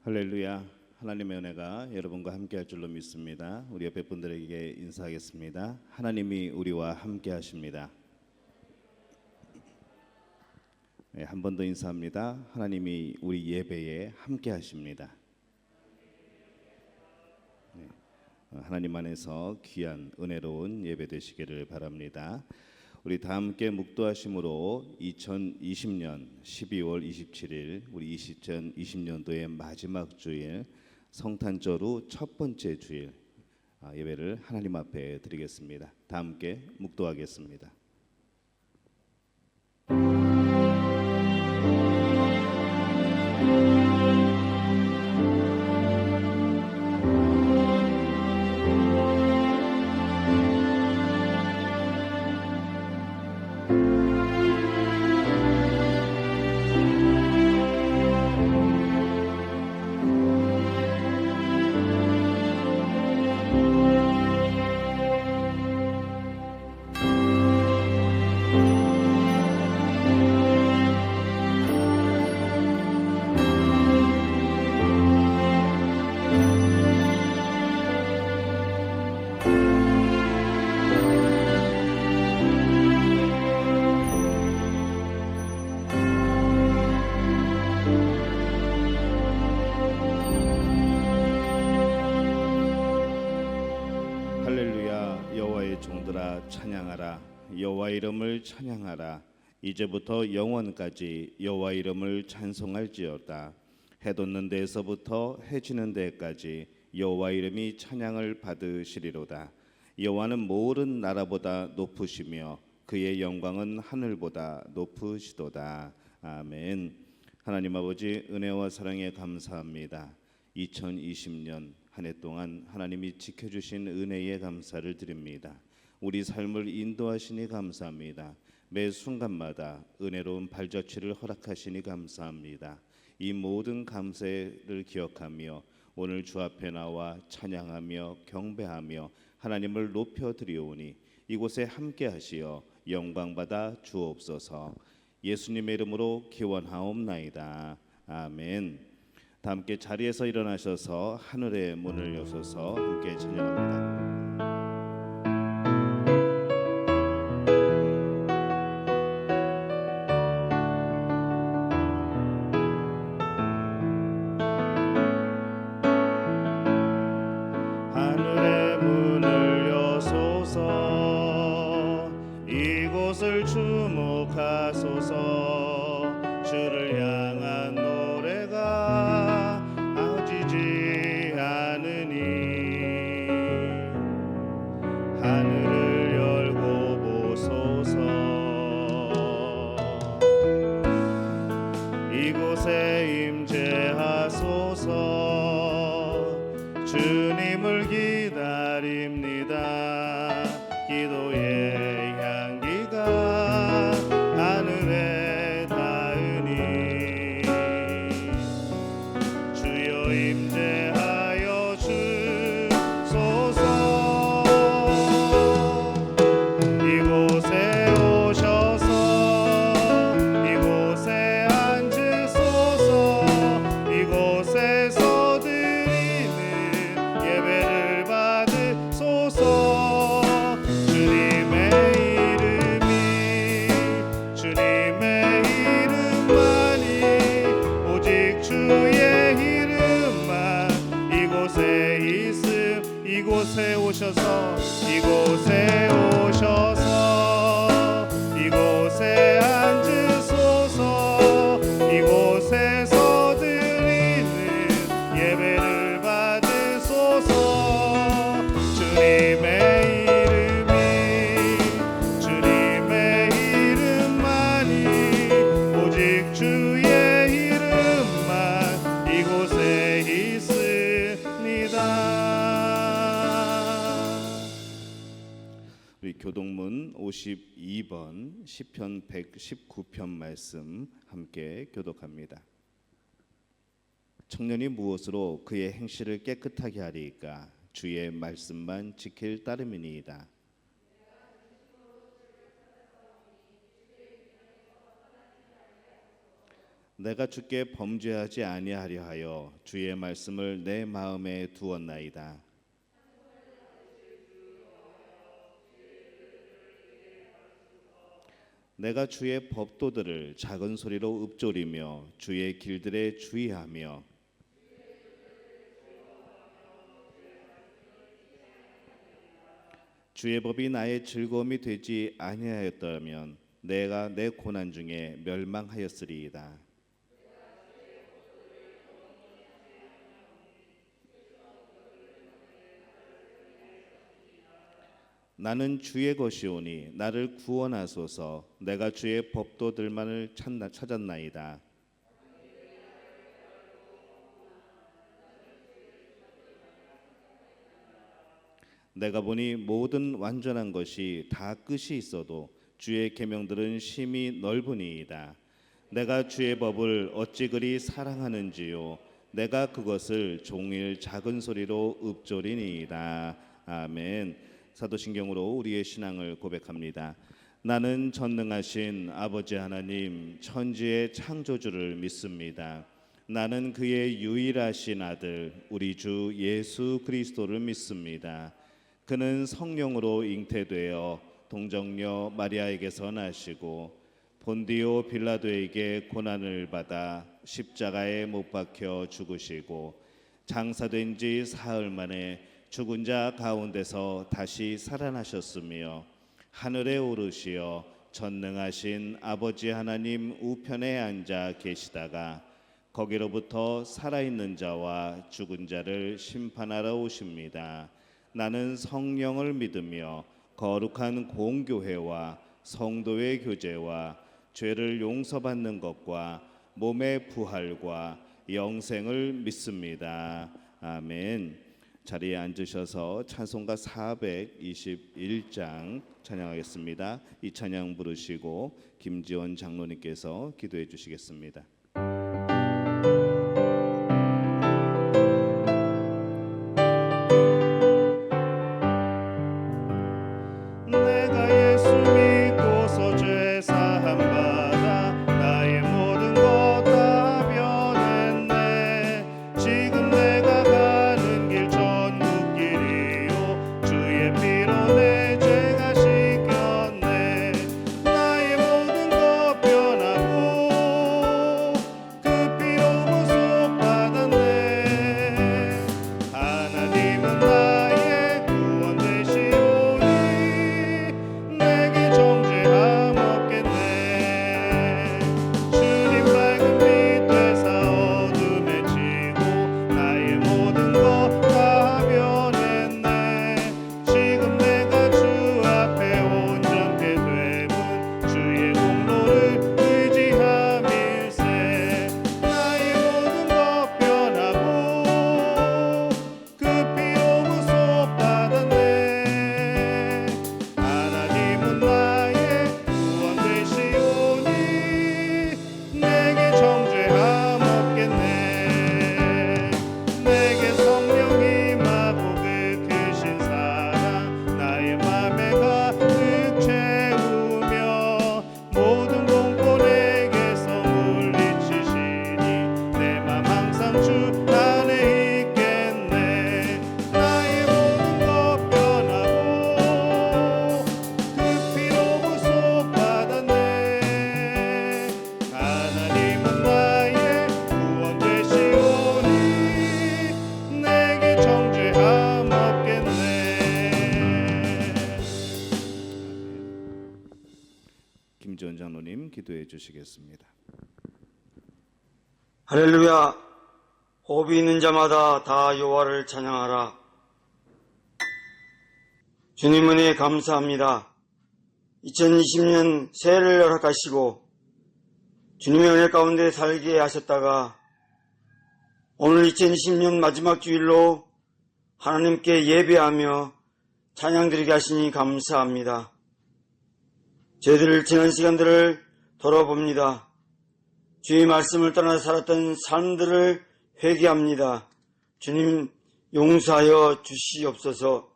할렐루야. 하나님의 은혜가 여러분과 함께할 줄로 믿습니다. 우리 옆에 분들에게 인사하겠습니다. 하나님이 우리와 함께 하십니다. 네, 한 번 더 인사합니다. 하나님이 우리 예배에 함께 하십니다. 네, 하나님 안에서 귀한 은혜로운 예배 되시기를 바랍니다. 우리 다 함께 묵도하심으로 2020년 12월 27일 우리 2020년도의 마지막 주일 성탄절 후 첫 번째 주일 예배를 하나님 앞에 드리겠습니다. 다 함께 묵도하겠습니다. 찬양하라. 여호와 이름을 찬양하라. 이제부터 영원까지 여호와 이름을 찬송할지어다. 해 돋는 데에서부터 해 지는 데까지 여호와 이름이 찬양을 받으시리로다. 여호와는 모든 나라보다 높으시며 그의 영광은 하늘보다 높으시도다. 아멘. 하나님 아버지 은혜와 사랑에 감사합니다. 2020년 한 해 동안 하나님이 지켜주신 은혜에 감사를 드립니다. 우리 삶을 인도하시니 감사합니다. 매 순간마다 은혜로운 발자취를 허락하시니 감사합니다. 이 모든 감사를 기억하며 오늘 주 앞에 나와 찬양하며 경배하며 하나님을 높여드리오니 이곳에 함께하시어 영광받아 주옵소서. 예수님의 이름으로 기원하옵나이다. 아멘. 다 함께 자리에서 일어나셔서 하늘의 문을 여셔서 함께 찬양합니다. 이곳을 주목하소서. 주를 향한 노래가 아지지 않으니 하늘을 열고 보소서. 이곳에 임재하소서. 주님을 기다립니다. 기도의 향기가 하늘에 닿으니 주여 임재하여 주소서. 이곳에 오셔서 이곳에 앉으소서. 이곳에서 드리는 예배를 받으소서. 이곳에 오셔서 이곳에 오셔서 이곳에 앉으소서. 이곳에서 드리는 예배를 받으소서. 주님의 이름만이 오직 주의 이름만 이곳에 있습니다. 우리 교독문 52번 시편 119편 말씀 함께 교독합니다. 청년이 무엇으로 그의 행실을 깨끗하게 하리이까? 주의 말씀만 지킬 따름이니이다. 내가 주께 범죄하지 아니하려 하여 주의 말씀을 내 마음에 두었나이다. 내가 주의 법도들을 작은 소리로 읊조리며 주의 길들에 주의하며 주의 법이 나의 즐거움이 되지 아니하였다면 내가 내 고난 중에 멸망하였으리이다. 나는 주의 것이오니 나를 구원하소서. 내가 주의 법도들만을 찾았나이다. 내가 보니 모든 완전한 것이 다 끝이 있어도 주의 계명들은 심히 넓으니이다. 내가 주의 법을 어찌 그리 사랑하는지요. 내가 그것을 종일 작은 소리로 읊조리니이다. 아멘. 사도신경으로 우리의 신앙을 고백합니다. 나는 전능하신 아버지 하나님 천지의 창조주를 믿습니다. 나는 그의 유일하신 아들 우리 주 예수 그리스도를 믿습니다. 그는 성령으로 잉태되어 동정녀 마리아에게서 나시고 본디오 빌라도에게 고난을 받아 십자가에 못 박혀 죽으시고 장사된 지 사흘 만에 죽은 자 가운데서 다시 살아나셨으며 하늘에 오르시어 전능하신 아버지 하나님 우편에 앉아 계시다가 거기로부터 살아있는 자와 죽은 자를 심판하러 오십니다. 나는 성령을 믿으며 거룩한 공교회와 성도의 교제와 죄를 용서받는 것과 몸의 부활과 영생을 믿습니다. 아멘. 자리에 앉으셔서 찬송가 421장 찬양하겠습니다. 이 찬양 부르시고 김지원 장로님께서 기도해 주시겠습니다. 김지원 장로님 기도해 주시겠습니다. 할렐루야. 호흡이 있는 자마다 다 여호와를 찬양하라. 주님 은혜 감사합니다. 2020년 새해를 허락하시고 주님의 은혜 가운데 살게 하셨다가 오늘 2020년 마지막 주일로 하나님께 예배하며 찬양드리게 하시니 감사합니다. 저희들 지난 시간들을 돌아봅니다. 주의 말씀을 떠나 살았던 삶들을 회개합니다. 주님 용서하여 주시옵소서.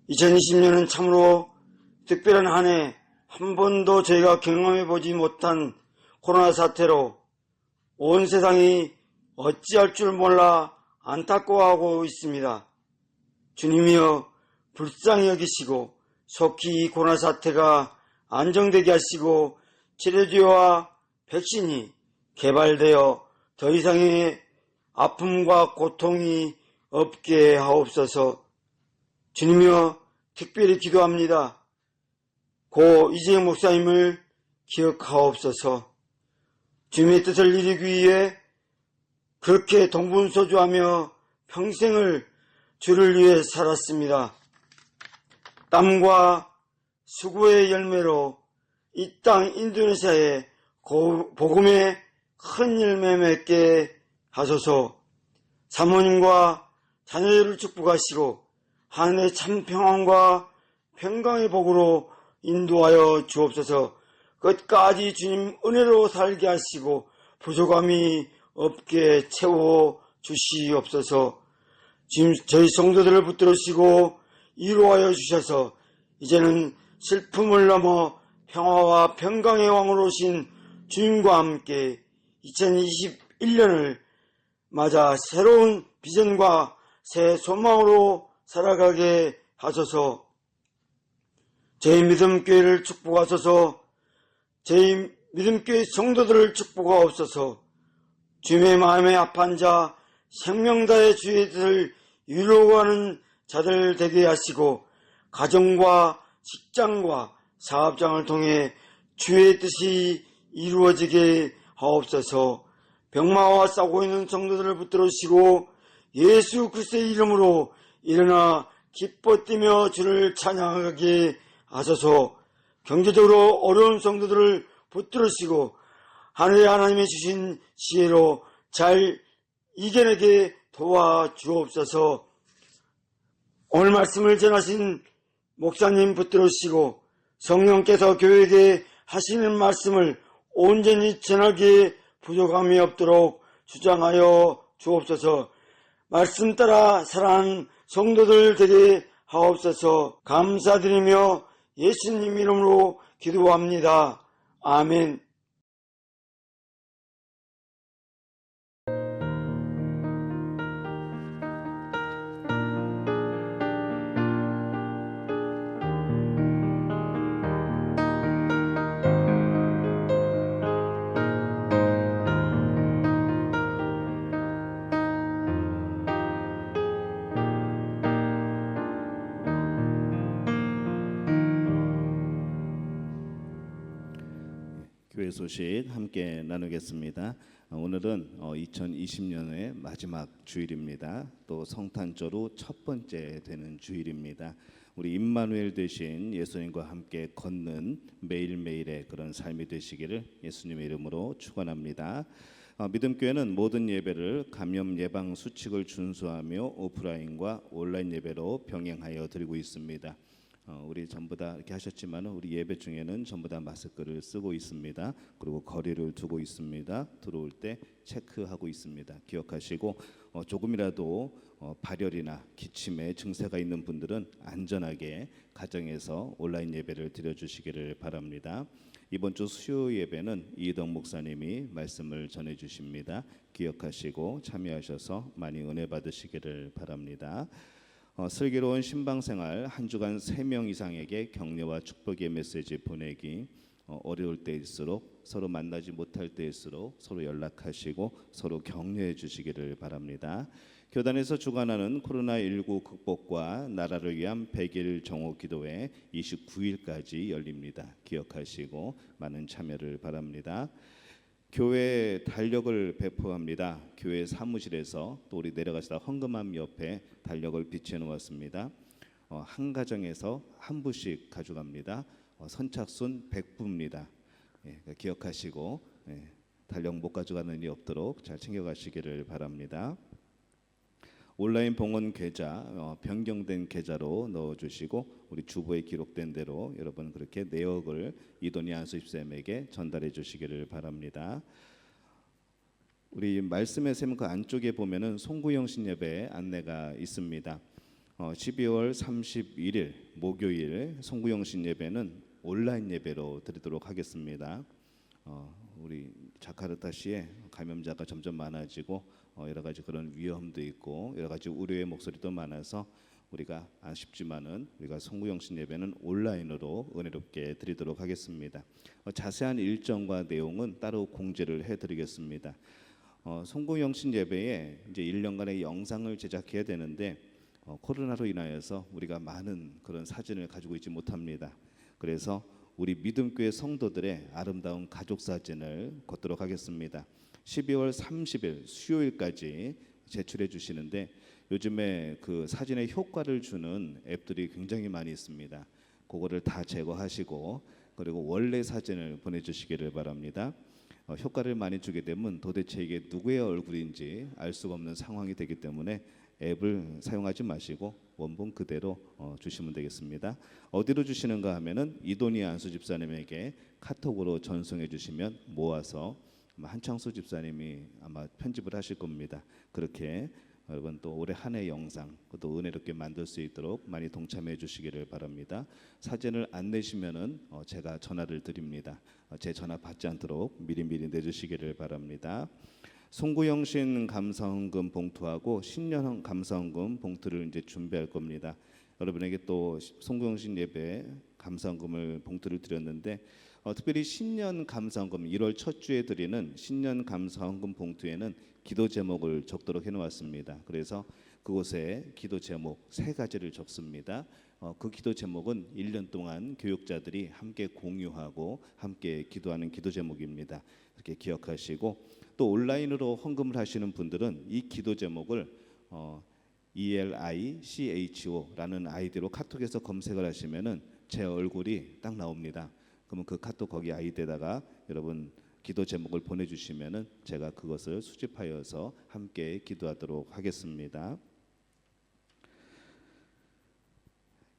2020년은 참으로 특별한 한 해, 한 번도 저희가 경험해보지 못한 코로나 사태로 온 세상이 어찌할 줄 몰라 안타까워하고 있습니다. 주님이여 불쌍히 여기시고 속히 이 코로나 사태가 안정되게 하시고 치료제와 백신이 개발되어 더 이상의 아픔과 고통이 없게 하옵소서. 주님이여 특별히 기도합니다. 고 이재영 목사님을 기억하옵소서. 주님의 뜻을 이루기 위해 그렇게 동분서주하며 평생을 주를 위해 살았습니다. 땀과 수고의 열매로 이 땅 인도네시아에 복음의 큰 열매 맺게 하소서. 사모님과 자녀들을 축복하시고 하늘의 참 평안과 평강의 복으로 인도하여 주옵소서. 끝까지 주님 은혜로 살게 하시고 부족함이 없게 채워 주시옵소서. 지금 저희 성도들을 붙들으시고 위로하여 주셔서 이제는 슬픔을 넘어 평화와 평강의 왕으로 오신 주님과 함께 2021년을 맞아 새로운 비전과 새 소망으로 살아가게 하소서. 저희 믿음교회를 축복하소서. 저희 믿음교회 성도들을 축복하옵소서. 주님의 마음에 합한 자 생명다의 주의 뜻을 이루어가는 자들 되게 하시고 가정과 직장과 사업장을 통해 주의 뜻이 이루어지게 하옵소서. 병마와 싸우고 있는 성도들을 붙들으시고 예수 그리스도의 이름으로 일어나 기뻐 뛰며 주를 찬양하게 하소서. 경제적으로 어려운 성도들을 붙들으시고 하늘의 하나님이 주신 지혜로 잘 이겨내게 도와주옵소서. 오늘 말씀을 전하신 목사님 붙들으시고 성령께서 교회에게 하시는 말씀을 온전히 전하기에 부족함이 없도록 주장하여 주옵소서. 말씀 따라 살아가는 성도들 되게 하옵소서. 감사드리며 예수님 이름으로 기도합니다. 아멘. 교회 소식 함께 나누겠습니다. 오늘은 2020년의 마지막 주일입니다. 또 성탄절 후 첫 번째 되는 주일입니다. 우리 임마누엘 되신 예수님과 함께 걷는 매일매일의 그런 삶이 되시기를 예수님의 이름으로 축원합니다. 믿음교회는 모든 예배를 감염 예방 수칙을 준수하며 오프라인과 온라인 예배로 병행하여 드리고 있습니다. 우리 전부 다 이렇게 하셨지만 우리 예배 중에는 전부 다 마스크를 쓰고 있습니다. 그리고 거리를 두고 있습니다. 들어올 때 체크하고 있습니다. 기억하시고 조금이라도 발열이나 기침의 증세가 있는 분들은 안전하게 가정에서 온라인 예배를 드려주시기를 바랍니다. 이번 주 수요 예배는 이덕 목사님이 말씀을 전해 주십니다. 기억하시고 참여하셔서 많이 은혜 받으시기를 바랍니다. 슬기로운 신방생활 한 주간 3명 이상에게 격려와 축복의 메시지 보내기. 어려울 때일수록 서로 만나지 못할 때일수록 서로 연락하시고 서로 격려해 주시기를 바랍니다. 교단에서 주관하는 코로나19 극복과 나라를 위한 100일 정오 기도회 29일까지 열립니다. 기억하시고 많은 참여를 바랍니다. 교회 달력을 배포합니다. 교회 사무실에서 또 우리 내려가시다 헌금함 옆에 달력을 비치해 놓았습니다. 한 가정에서 한 부씩 가져갑니다. 선착순 100부입니다. 기억하시고 달력 못 가져가는 일이 없도록 잘 챙겨가시기를 바랍니다. 온라인 봉헌 계좌 변경된 계좌로 넣어주시고 우리 주보에 기록된 대로 여러분 그렇게 내역을 이도니 안수집사님에게 전달해 주시기를 바랍니다. 우리 말씀의 샘 그 안쪽에 보면은 송구영신 예배 안내가 있습니다. 12월 31일 목요일 송구영신 예배는 온라인 예배로 드리도록 하겠습니다. 우리 자카르타시에 감염자가 점점 많아지고 여러 가지 그런 위험도 있고 여러 가지 우려의 목소리도 많아서 우리가 아쉽지만은 우리가 송구영신 예배는 온라인으로 은혜롭게 드리도록 하겠습니다. 자세한 일정과 내용은 따로 공지를 해드리겠습니다. 송구영신 예배에 이제 1년간의 영상을 제작해야 되는데 코로나로 인하여서 우리가 많은 그런 사진을 가지고 있지 못합니다. 그래서 우리 믿음교회 성도들의 아름다운 가족 사진을 걷도록 하겠습니다. 12월 30일 수요일까지 제출해 주시는데 요즘에 그 사진의 효과를 주는 앱들이 굉장히 많이 있습니다. 그거를 다 제거하시고 그리고 원래 사진을 보내주시기를 바랍니다. 효과를 많이 주게 되면 도대체 이게 누구의 얼굴인지 알 수가 없는 상황이 되기 때문에 앱을 사용하지 마시고 원본 그대로 주시면 되겠습니다. 어디로 주시는가 하면은 이도니 안수 집사님에게 카톡으로 전송해 주시면 모아서 한창수 집사님이 아마 편집을 하실 겁니다. 그렇게 여러분 또 올해 한 해 영상 또 은혜롭게 만들 수 있도록 많이 동참해 주시기를 바랍니다. 사진을 안 내시면은 제가 전화를 드립니다. 제 전화 받지 않도록 미리미리 내주시기를 바랍니다. 송구영신 감사헌금 봉투하고 신년 감사헌금 봉투를 이제 준비할 겁니다. 여러분에게 또 송구영신 예배 감사헌금을 봉투를 드렸는데 특별히 신년 감사헌금 1월 첫 주에 드리는 신년 감사헌금 봉투에는 기도 제목을 적도록 해놓았습니다. 그래서 그곳에 기도 제목 3가지를 적습니다. 그 기도 제목은 1년 동안 교육자들이 함께 공유하고 함께 기도하는 기도 제목입니다. 이렇게 기억하시고 또 온라인으로 헌금을 하시는 분들은 이 기도 제목을 ELICHO라는 아이디로 카톡에서 검색을 하시면은 제 얼굴이 딱 나옵니다. 그러면 그 카톡 거기 아이디에다가 여러분 기도 제목을 보내주시면은 제가 그것을 수집하여서 함께 기도하도록 하겠습니다.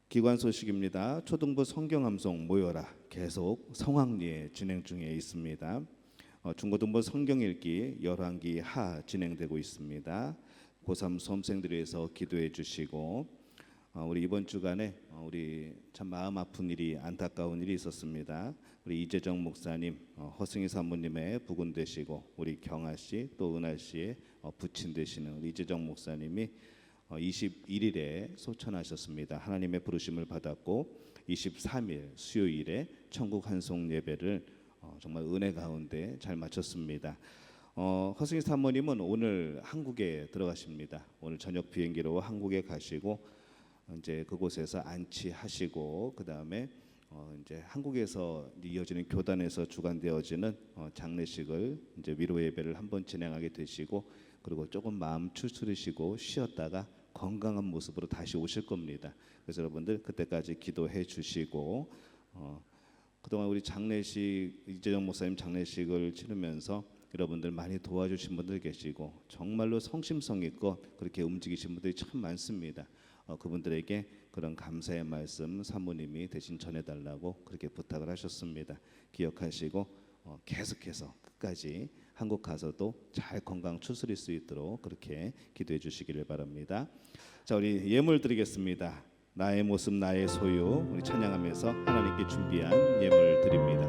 기관 소식입니다. 초등부 성경함송 모여라 계속 성황리에 진행 중에 있습니다. 중고등부 성경 읽기 열왕기 하 진행되고 있습니다. 고3 수험생들을 위해서 기도해 주시고 우리 이번 주간에 우리 참 마음 아픈 일이 안타까운 일이 있었습니다. 우리 이재정 목사님, 허승희 사모님의 부군 되시고 우리 경아 씨 또 은하 씨의 부친 되시는 우리 이재정 목사님이 21일에 소천하셨습니다. 하나님의 부르심을 받았고 23일 수요일에 천국 환송 예배를 정말 은혜 가운데 잘 마쳤습니다. 허승희 사모님은 오늘 한국에 들어가십니다. 오늘 저녁 비행기로 한국에 가시고 이제 그곳에서 안치하시고 그 다음에 이제 한국에서 이어지는 교단에서 주관되어지는 장례식을 이제 위로 예배를 한번 진행하게 되시고 그리고 조금 마음 추스르시고 쉬었다가 건강한 모습으로 다시 오실 겁니다. 그래서 여러분들 그때까지 기도해 주시고 그동안 우리 장례식 이재정 목사님 장례식을 치르면서 여러분들 많이 도와주신 분들 계시고 정말로 성심성의껏 그렇게 움직이신 분들이 참 많습니다. 그분들에게 그런 감사의 말씀 사모님이 대신 전해달라고 그렇게 부탁을 하셨습니다. 기억하시고 계속해서 끝까지 한국 가서도 잘 건강 추스릴 수 있도록 그렇게 기도해 주시기를 바랍니다. 자, 우리 예물 드리겠습니다. 나의 모습 나의 소유 우리 찬양하면서 하나님께 준비한 예물 드립니다.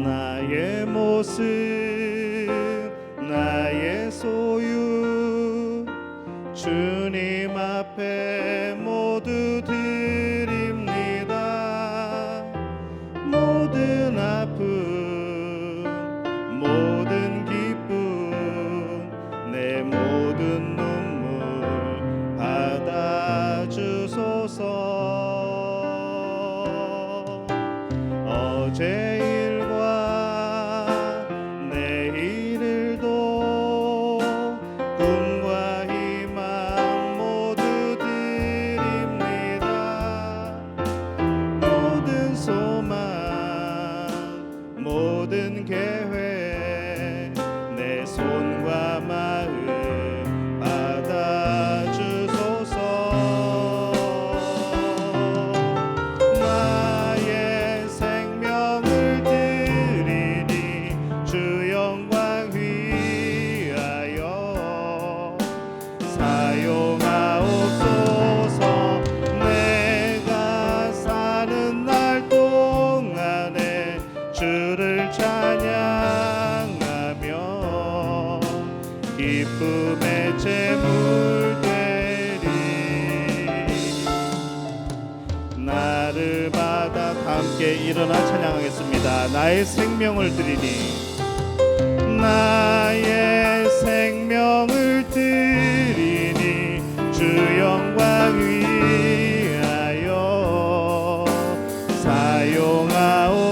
나의 모습 나의 소유 주님 앞에 모두 드립니다. 모든 아픔 모든 기쁨 내 모든 눈물 받아주소서. 어제 모든 계획 내 손과 마음 받아주소서. 나의 생명을 드리니 주 영광 위하여 사용하옵소서. 내 주를 찬양하며 기쁨의 제물 되리. 나를 받아 함께 일어나 찬양하겠습니다. 나의 생명을 드리니 나의 생명을 드리니 주 영광 위하여 사용하옵소서.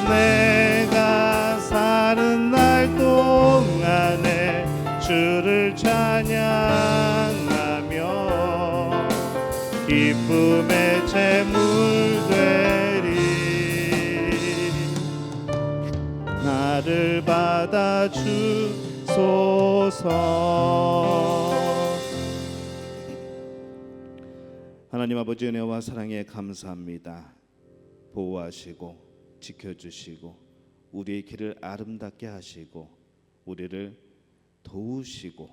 내가 사는 날 동안에 주를 찬양하며 기쁨의 제물 되리. 나를 받아 주소서. 하나님 아버지 은혜와 사랑에 감사합니다. 보호하시고 지켜주시고 우리의 길을 아름답게 하시고 우리를 도우시고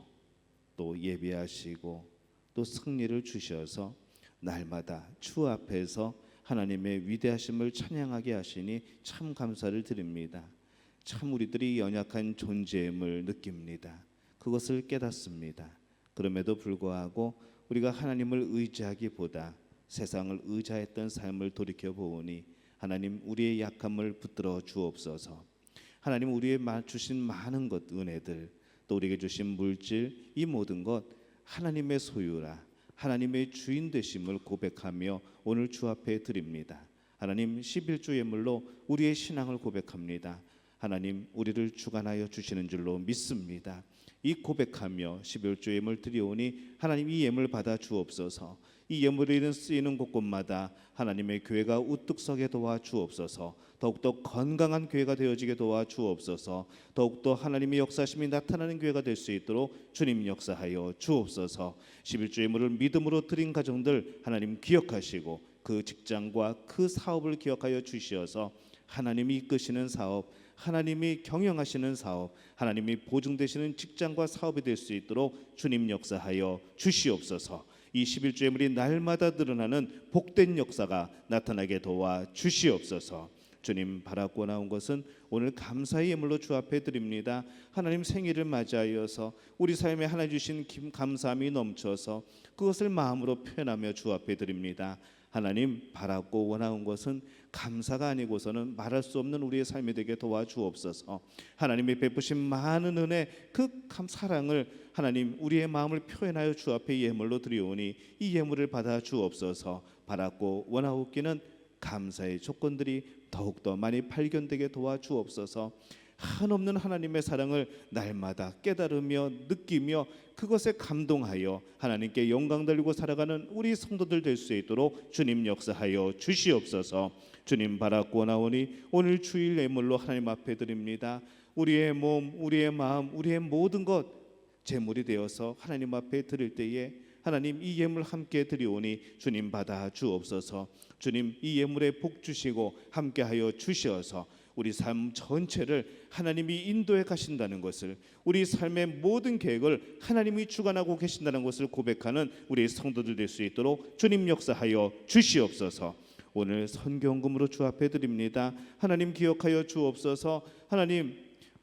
또 예비하시고 또 승리를 주셔서 날마다 주 앞에서 하나님의 위대하심을 찬양하게 하시니 참 감사를 드립니다. 참 우리들이 연약한 존재임을 느낍니다. 그것을 깨닫습니다. 그럼에도 불구하고 우리가 하나님을 의지하기보다 세상을 의지했던 삶을 돌이켜 보오니 하나님 우리의 약함을 붙들어 주옵소서. 하나님 우리의 주신 많은 것 은혜들 또 우리에게 주신 물질 이 모든 것 하나님의 소유라 하나님의 주인 되심을 고백하며 오늘 주 앞에 드립니다. 하나님 11조 예물로 우리의 신앙을 고백합니다. 하나님 우리를 주관하여 주시는 줄로 믿습니다. 이 고백하며 11조 예물 드리오니 하나님 이 예물 받아 주옵소서. 이 예물이 쓰이는 곳곳마다 하나님의 교회가 우뚝 서게 도와 주옵소서. 더욱더 건강한 교회가 되어지게 도와 주옵소서. 더욱더 하나님의 역사심이 나타나는 교회가 될 수 있도록 주님 역사하여 주옵소서. 11조 예물을 믿음으로 드린 가정들 하나님 기억하시고 그 직장과 그 사업을 기억하여 주시어서 하나님이 이끄시는 사업, 하나님이 경영하시는 사업, 하나님이 보증되시는 직장과 사업이 될 수 있도록 주님 역사하여 주시옵소서. 이 11조 예물이 날마다 늘어나는 복된 역사가 나타나게 도와 주시옵소서. 주님 바라고 나온 것은 오늘 감사의 예물로 주 앞에 드립니다. 하나님 생일을 맞이하여서 우리 삶에 하나님 주신 감사함이 넘쳐서 그것을 마음으로 표현하며 주 앞에 드립니다. 하나님 바라고 원하는 것은 감사가 아니고서는 말할 수 없는 우리의 삶이 되게 도와주옵소서. 하나님이 베푸신 많은 은혜 그 사랑을 하나님 우리의 마음을 표현하여 주 앞에 예물로 드리오니 이 예물을 받아 주옵소서. 바라고 원하옵기는 감사의 조건들이 더욱더 많이 발견되게 도와주옵소서. 한없는 하나님의 사랑을 날마다 깨달으며 느끼며 그것에 감동하여 하나님께 영광 돌리고 살아가는 우리 성도들 될 수 있도록 주님 역사하여 주시옵소서. 주님 바라고 나오니 오늘 주일 예물로 하나님 앞에 드립니다. 우리의 몸, 우리의 마음, 우리의 모든 것 제물이 되어서 하나님 앞에 드릴 때에 하나님 이 예물 함께 드리오니 주님 받아 주옵소서. 주님 이 예물에 복 주시고 함께하여 주시어서 우리 삶 전체를 하나님이 인도해 가신다는 것을, 우리 삶의 모든 계획을 하나님이 주관하고 계신다는 것을 고백하는 우리 성도들 될 수 있도록 주님 역사하여 주시옵소서. 오늘 선경금으로 주 앞에 드립니다. 하나님 기억하여 주옵소서. 하나님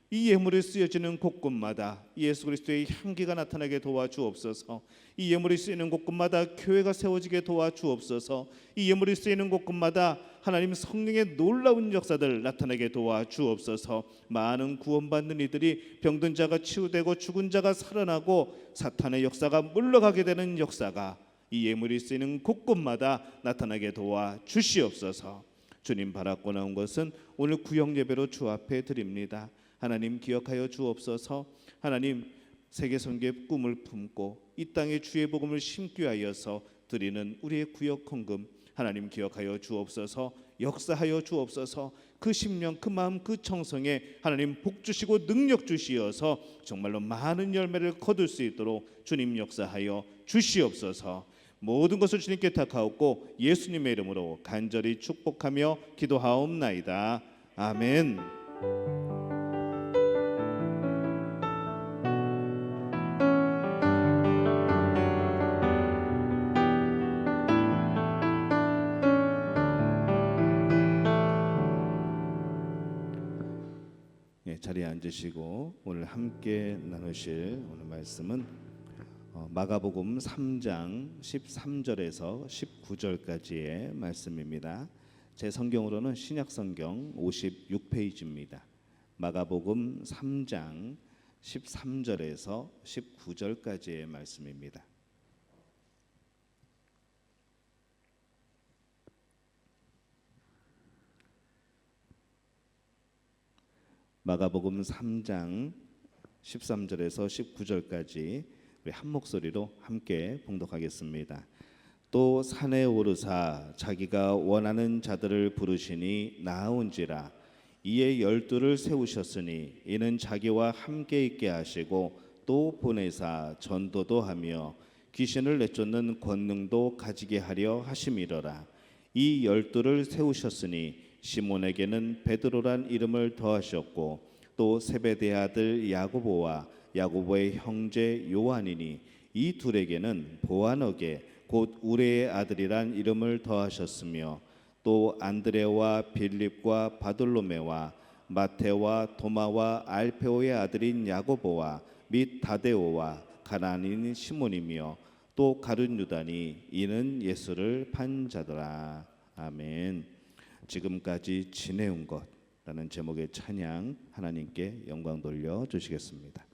이 예물이 쓰여지는 곳곳마다 예수 그리스도의 향기가 나타나게 도와주옵소서. 이 예물이 쓰이는 곳곳마다 교회가 세워지게 도와주옵소서. 이 예물이 쓰이는 곳곳마다 하나님 성령의 놀라운 역사들 나타나게 도와주옵소서. 많은 구원받는 이들이 병든 자가 치유되고 죽은 자가 살아나고 사탄의 역사가 물러가게 되는 역사가 이 예물이 쓰이는 곳곳마다 나타나게 도와주시옵소서. 주님 바라고 나온 것은 오늘 구역 예배로 주 앞에 드립니다. 하나님 기억하여 주옵소서. 하나님 세계 선교의 꿈을 품고 이 땅에 주의 복음을 심기 위하여서 드리는 우리의 구역 헌금 하나님 기억하여 주옵소서. 역사하여 주옵소서. 그 심령 그 마음 그 청성에 하나님 복 주시고 능력 주시어서 정말로 많은 열매를 거둘 수 있도록 주님 역사하여 주시옵소서. 모든 것을 주님께 탁하옵고 예수님의 이름으로 간절히 축복하며 기도하옵나이다. 아멘. 자리에 앉으시고 오늘 함께 나누실 오늘 말씀은 마가복음 3장 13절에서 19절까지의 말씀입니다. 제 성경으로는 신약성경 56페이지입니다. 마가복음 3장 13절에서 19절까지의 말씀입니다. 마가복음 3장 13절에서 19절까지 우리 한 목소리로 함께 봉독하겠습니다. 또 산에 오르사 자기가 원하는 자들을 부르시니 나아온지라. 이에 12를 세우셨으니 이는 자기와 함께 있게 하시고 또 보내사 전도도 하며 귀신을 내쫓는 권능도 가지게 하려 하심이러라. 이 12를 세우셨으니 시몬에게는 베드로란 이름을 더하셨고 또 세베대 아들 야고보와 야고보의 형제 요한이니 이 둘에게는 보아너게 곧 우레의 아들이란 이름을 더하셨으며 또 안드레와 빌립과 바돌로메와 마테와 도마와 알페오의 아들인 야고보와 및 다데오와 가나안인 시몬이며 또 가룟 유다니 이는 예수를 판 자더라. 아멘. 지금까지 지내온 것라는 제목의 찬양 하나님께 영광 돌려 주시겠습니다.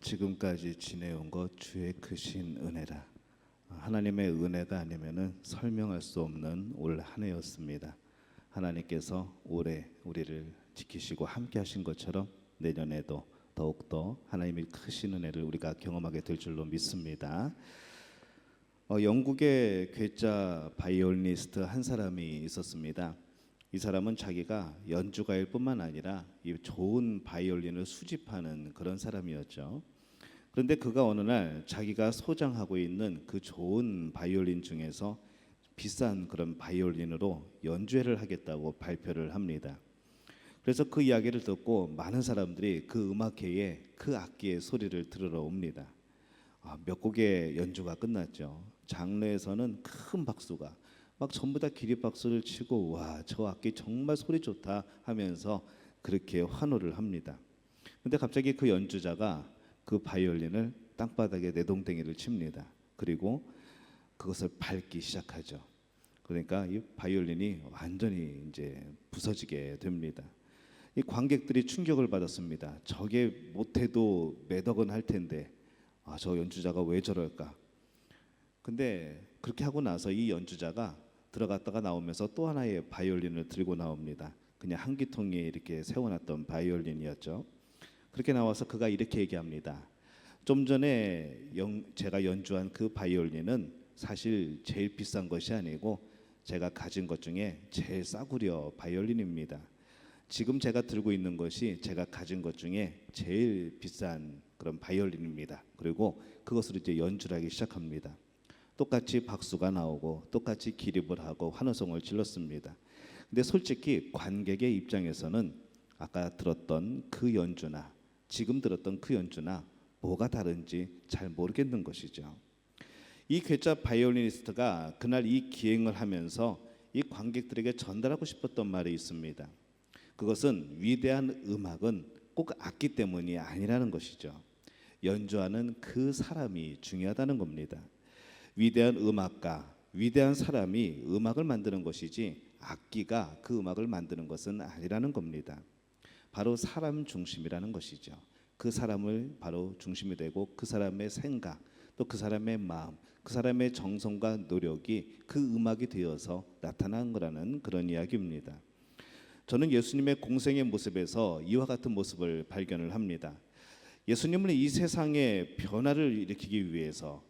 지금까지 지내온 것 주의 크신 은혜라. 하나님의 은혜가 아니면은 설명할 수 없는 올 한 해였습니다. 하나님께서 올해 우리를 지키시고 함께 하신 것처럼 내년에도 더욱더 하나님의 크신 은혜를 우리가 경험하게 될 줄로 믿습니다. 영국의 괴짜 바이올리니스트 한 사람이 있었습니다. 이 사람은 자기가 연주가일 뿐만 아니라 이 좋은 바이올린을 수집하는 그런 사람이었죠. 그런데 그가 어느 날 자기가 소장하고 있는 그 좋은 바이올린 중에서 비싼 그런 바이올린으로 연주회를 하겠다고 발표를 합니다. 그래서 그 이야기를 듣고 많은 사람들이 그 음악회에 그 악기의 소리를 들으러 옵니다. 몇 곡의 연주가 끝났죠. 장로에서는 큰 박수가 막 전부 다 기립박수를 치고 와, 저 악기 정말 소리 좋다 하면서 그렇게 환호를 합니다. 근데 갑자기 그 연주자가 그 바이올린을 땅바닥에 내동댕이를 칩니다. 그리고 그것을 밟기 시작하죠. 그러니까 이 바이올린이 완전히 이제 부서지게 됩니다. 이 관객들이 충격을 받았습니다. 저게 못해도 몇 억은 할 텐데 저 연주자가 왜 저럴까? 근데 그렇게 하고 나서 이 연주자가 들어갔다가 나오면서 또 하나의 바이올린을 들고 나옵니다. 그냥 한기통에 이렇게 세워놨던 바이올린이었죠. 그렇게 나와서 그가 이렇게 얘기합니다. 좀 전에 제가 연주한 그 바이올린은 사실 제일 비싼 것이 아니고 제가 가진 것 중에 제일 싸구려 바이올린입니다. 지금 제가 들고 있는 것이 제가 가진 것 중에 제일 비싼 그런 바이올린입니다. 그리고 그것으로 이제 연주를 하기 시작합니다. 똑같이 박수가 나오고 똑같이 기립을 하고 환호성을 질렀습니다. 근데 솔직히 관객의 입장에서는 아까 들었던 그 연주나 지금 들었던 그 연주나 뭐가 다른지 잘 모르겠는 것이죠. 이 괴짜 바이올리니스트가 그날 이 기행을 하면서 이 관객들에게 전달하고 싶었던 말이 있습니다. 그것은 위대한 음악은 꼭 악기 때문이 아니라는 것이죠. 연주하는 그 사람이 중요하다는 겁니다. 위대한 음악가, 위대한 사람이 음악을 만드는 것이지 악기가 그 음악을 만드는 것은 아니라는 겁니다. 바로 사람 중심이라는 것이죠. 그 사람을 바로 중심이 되고 그 사람의 생각, 또 그 사람의 마음, 그 사람의 정성과 노력이 그 음악이 되어서 나타난 거라는 그런 이야기입니다. 저는 예수님의 공생의 모습에서 이와 같은 모습을 발견을 합니다. 예수님은 이 세상의 변화를 일으키기 위해서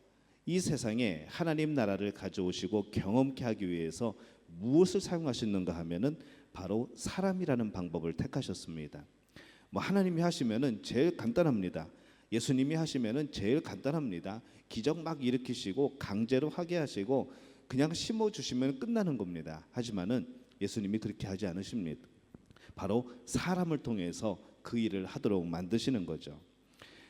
이 세상에 하나님 나라를 가져오시고 경험케 하기 위해서 무엇을 사용하셨는가 하면은 바로 사람이라는 방법을 택하셨습니다. 하나님이 하시면은 제일 간단합니다. 예수님이 하시면은 제일 간단합니다. 기적 막 일으키시고 강제로 하게 하시고 그냥 심어 주시면 끝나는 겁니다. 하지만은 예수님이 그렇게 하지 않으십니다. 바로 사람을 통해서 그 일을 하도록 만드시는 거죠.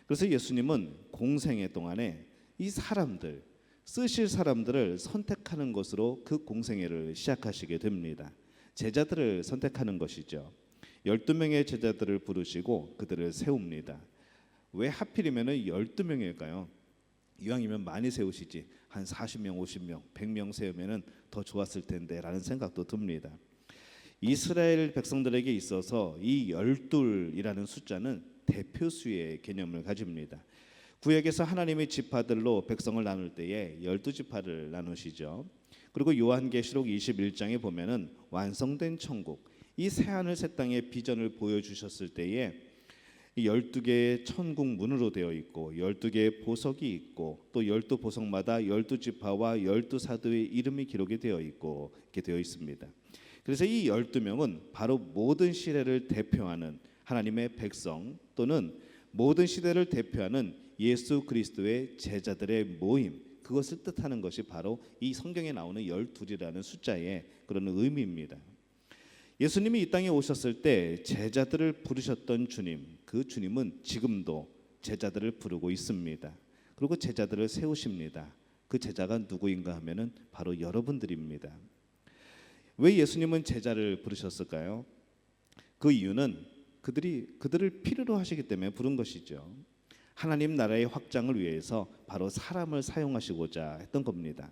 그래서 예수님은 공생애 동안에 이 사람들, 쓰실 사람들을 선택하는 것으로 그 공생애를 시작하시게 됩니다. 제자들을 선택하는 것이죠. 12명의 제자들을 부르시고 그들을 세웁니다. 왜 하필이면 12명일까요? 이왕이면 많이 세우시지 한 40명, 50명, 100명 세우면 더 좋았을 텐데 라는 생각도 듭니다. 이스라엘 백성들에게 있어서 이 12이라는 숫자는 대표수의 개념을 가집니다. 구약에서 하나님의 지파들로 백성을 나눌 때에 12지파를 나누시죠. 그리고 요한계시록 21장에 보면은 완성된 천국, 이 새하늘 새 땅의 비전을 보여주셨을 때에 12개의 천국 문으로 되어 있고 12개의 보석이 있고 또 12보석마다 12지파와 12사도의 이름이 기록이 되어 있고 이렇게 되어 있습니다. 그래서 이 12명은 바로 모든 시대를 대표하는 하나님의 백성 또는 모든 시대를 대표하는 예수 그리스도의 제자들의 모임, 그것을 뜻하는 것이 바로 이 성경에 나오는 12이라는 숫자의 그런 의미입니다. 예수님이 이 땅에 오셨을 때 제자들을 부르셨던 주님, 그 주님은 지금도 제자들을 부르고 있습니다. 그리고 제자들을 세우십니다. 그 제자가 누구인가 하면은 바로 여러분들입니다. 왜 예수님은 제자를 부르셨을까요? 그 이유는 그들을 필요로 하시기 때문에 부른 것이죠. 하나님 나라의 확장을 위해서 바로 사람을 사용하시고자 했던 겁니다.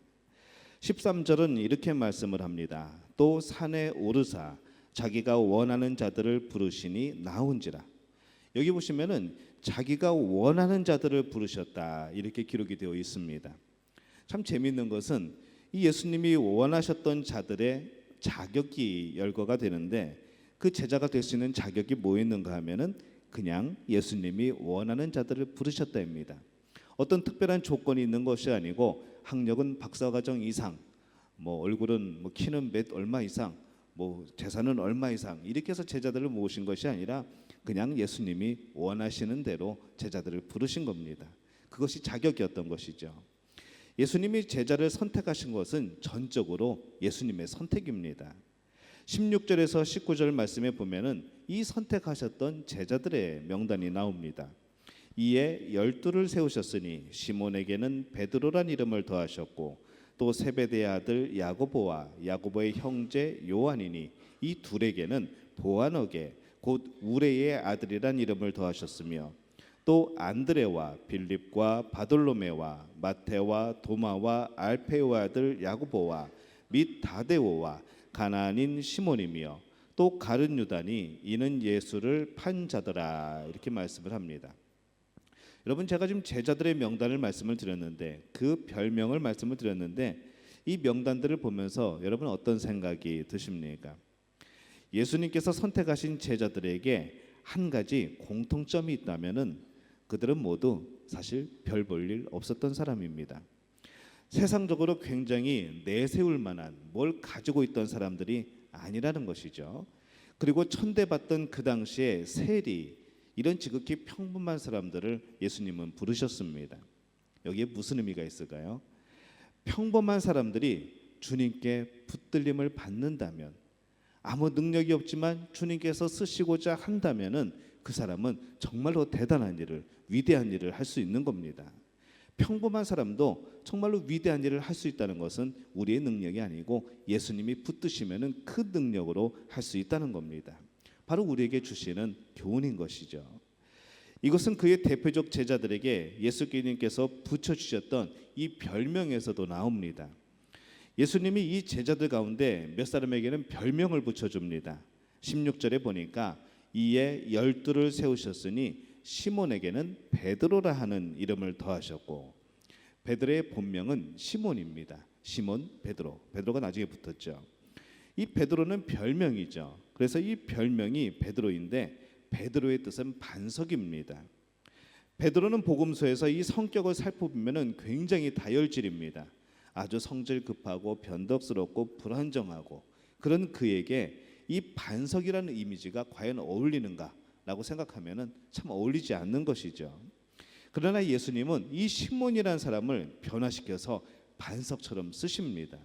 13절은 이렇게 말씀을 합니다. 또 산에 오르사 자기가 원하는 자들을 부르시니 나온지라. 여기 보시면은 자기가 원하는 자들을 부르셨다 이렇게 기록이 되어 있습니다. 참 재미있는 것은 이 예수님이 원하셨던 자들의 자격이 열거가 되는데 그 제자가 될 수 있는 자격이 뭐였는가 하면은 그냥 예수님이 원하는 자들을 부르셨다입니다. 어떤 특별한 조건이 있는 것이 아니고 학력은 박사과정 이상, 뭐 얼굴은 뭐 키는 몇 얼마 이상, 뭐 재산은 얼마 이상 이렇게 해서 제자들을 모으신 것이 아니라 그냥 예수님이 원하시는 대로 제자들을 부르신 겁니다. 그것이 자격이었던 것이죠. 예수님이 제자를 선택하신 것은 전적으로 예수님의 선택입니다. 16절에서 19절 말씀에 보면은 이 선택하셨던 제자들의 명단이 나옵니다. 이에 12를 세우셨으니 시몬에게는 베드로란 이름을 더하셨고 또 세베대의 아들 야고보와 야고보의 형제 요한이니 이 둘에게는 보아너게 곧 우레의 아들이란 이름을 더하셨으며 또 안드레와 빌립과 바돌로메와 마테와 도마와 알페오의 아들 야고보와 및 다데오와 가나안인 시몬이며 또 가룟 유다니 이는 예수를 판 자더라 이렇게 말씀을 합니다. 여러분 제가 지금 제자들의 명단을 말씀을 드렸는데 그 별명을 말씀을 드렸는데 이 명단들을 보면서 여러분 어떤 생각이 드십니까? 예수님께서 선택하신 제자들에게 한 가지 공통점이 있다면은 그들은 모두 사실 별 볼 일 없었던 사람입니다. 세상적으로 굉장히 내세울 만한 뭘 가지고 있던 사람들이 아니라는 것이죠. 그리고 천대받던 그 당시에 세리 이런 지극히 평범한 사람들을 예수님은 부르셨습니다. 여기에 무슨 의미가 있을까요? 평범한 사람들이 주님께 붙들림을 받는다면 아무 능력이 없지만 주님께서 쓰시고자 한다면은 그 사람은 정말로 대단한 일을 위대한 일을 할 수 있는 겁니다. 평범한 사람도 정말로 위대한 일을 할 수 있다는 것은 우리의 능력이 아니고 예수님이 붙드시면은 그 능력으로 할 수 있다는 겁니다. 바로 우리에게 주시는 교훈인 것이죠. 이것은 그의 대표적 제자들에게 예수님께서 붙여주셨던 이 별명에서도 나옵니다. 예수님이 이 제자들 가운데 몇 사람에게는 별명을 붙여줍니다. 16절에 보니까 이에 12를 세우셨으니 시몬에게는 베드로라 하는 이름을 더하셨고 베드로의 본명은 시몬입니다. 시몬 베드로. 베드로가 나중에 붙었죠. 이 베드로는 별명이죠. 그래서 이 별명이 베드로인데 베드로의 뜻은 반석입니다. 베드로는 복음서에서 이 성격을 살펴보면은 굉장히 다혈질입니다. 아주 성질 급하고 변덕스럽고 불안정하고 그런 그에게 이 반석이라는 이미지가 과연 어울리는가라고 생각하면은 참 어울리지 않는 것이죠. 그러나 예수님은 이 시몬이라는 사람을 변화시켜서 반석처럼 쓰십니다.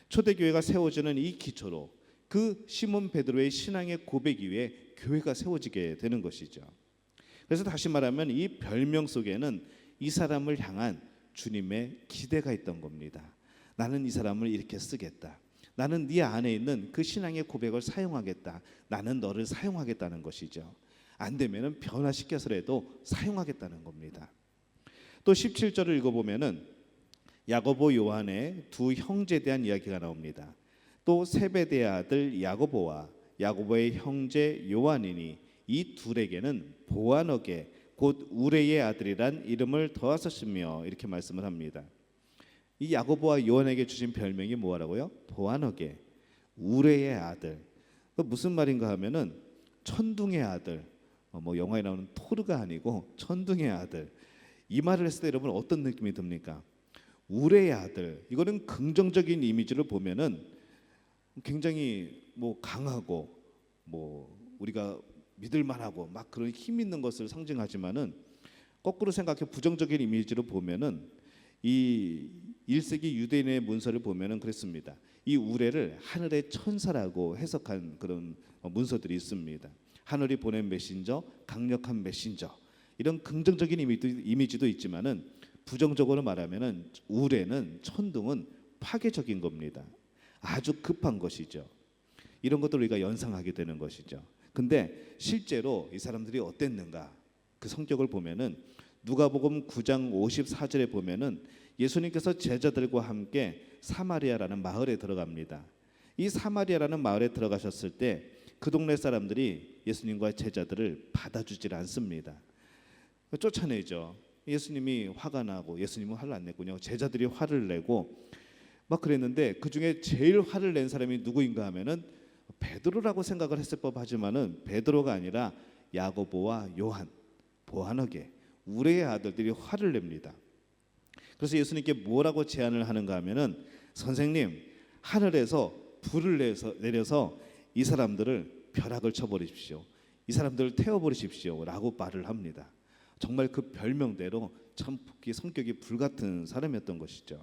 초대교회가 세워지는 이 기초로 그 시몬 베드로의 신앙의 고백 위에 교회가 세워지게 되는 것이죠. 그래서 다시 말하면 이 별명 속에는 이 사람을 향한 주님의 기대가 있던 겁니다. 나는 이 사람을 이렇게 쓰겠다. 나는 네 안에 있는 그 신앙의 고백을 사용하겠다. 나는 너를 사용하겠다는 것이죠. 안 되면은 변화시켜서라도 사용하겠다는 겁니다. 또 17절을 읽어보면은 야고보 요한의 두 형제에 대한 이야기가 나옵니다. 또 세베대의 아들 야고보와 야고보의 형제 요한이니 이 둘에게는 보아너게 곧 우레의 아들이란 이름을 더하셨으며 이렇게 말씀을 합니다. 이 야고보와 요한에게 주신 별명이 뭐라고요? 보아너게 우레의 아들. 무슨 말인가 하면은 천둥의 아들. 뭐 영화에 나오는 토르가 아니고 천둥의 아들. 이 말을 했을 때 여러분 어떤 느낌이 듭니까? 우레의 아들. 이거는 긍정적인 이미지를 보면은 굉장히 뭐 강하고 뭐 우리가 믿을 만하고 막 그런 힘 있는 것을 상징하지만은 거꾸로 생각해 부정적인 이미지로 보면은 이 1세기 유대인의 문서를 보면은 그랬습니다. 이 우레를 하늘의 천사라고 해석한 그런 문서들이 있습니다. 하늘이 보낸 메신저, 강력한 메신저 이런 긍정적인 이미지도 있지만은 부정적으로 말하면은 우레는 천둥은 파괴적인 겁니다. 아주 급한 것이죠. 이런 것들을 우리가 연상하게 되는 것이죠. 근데 실제로 이 사람들이 어땠는가? 그 성격을 보면은 누가복음 9장 54절에 보면은 예수님께서 제자들과 함께 사마리아라는 마을에 들어갑니다. 이 사마리아라는 마을에 들어가셨을 때 그 동네 사람들이 예수님과 제자들을 받아주질 않습니다. 쫓아내죠. 예수님이 화가 나고, 예수님은 화를 안 냈군요. 제자들이 화를 내고 막 그랬는데 그 중에 제일 화를 낸 사람이 누구인가 하면은 베드로라고 생각을 했을 법하지만은 베드로가 아니라 야고보와 요한, 보아너게 우레의 아들들이 화를 냅니다. 그래서 예수님께 뭐라고 제안을 하는가 하면은, 선생님, 하늘에서 불을 내려서 이 사람들을 벼락을 쳐버리십시오. 이 사람들을 태워버리십시오 라고 말을 합니다. 정말 그 별명대로 참 성격이 불같은 사람이었던 것이죠.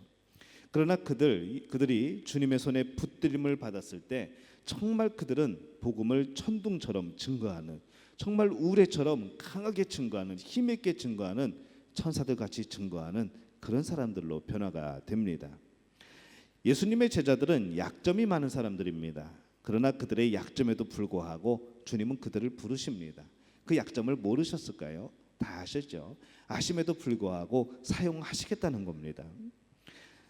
그러나 그들이 주님의 손에 붙들림을 받았을 때 정말 그들은 복음을 천둥처럼 증거하는, 정말 우레처럼 강하게 증거하는, 힘있게 증거하는, 천사들 같이 증거하는 그런 사람들로 변화가 됩니다. 예수님의 제자들은 약점이 많은 사람들입니다. 그러나 그들의 약점에도 불구하고 주님은 그들을 부르십니다. 그 약점을 모르셨을까요? 다 아셨죠. 아심에도 불구하고 사용하시겠다는 겁니다.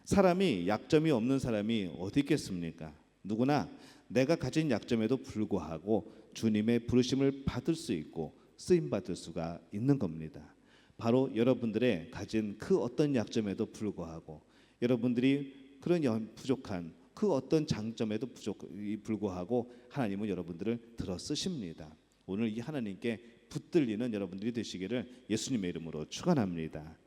사람이 약점이 없는 사람이 어디 있겠습니까? 누구나 내가 가진 약점에도 불구하고 주님의 부르심을 받을 수 있고 쓰임 받을 수가 있는 겁니다. 바로 여러분들의 가진 그 어떤 약점에도 불구하고, 여러분들이 그런 부족한 그 어떤 장점에도 불구하고 하나님은 여러분들을 들어 쓰십니다. 오늘 이 하나님께 붙들리는 여러분들이 되시기를 예수님의 이름으로 축원합니다.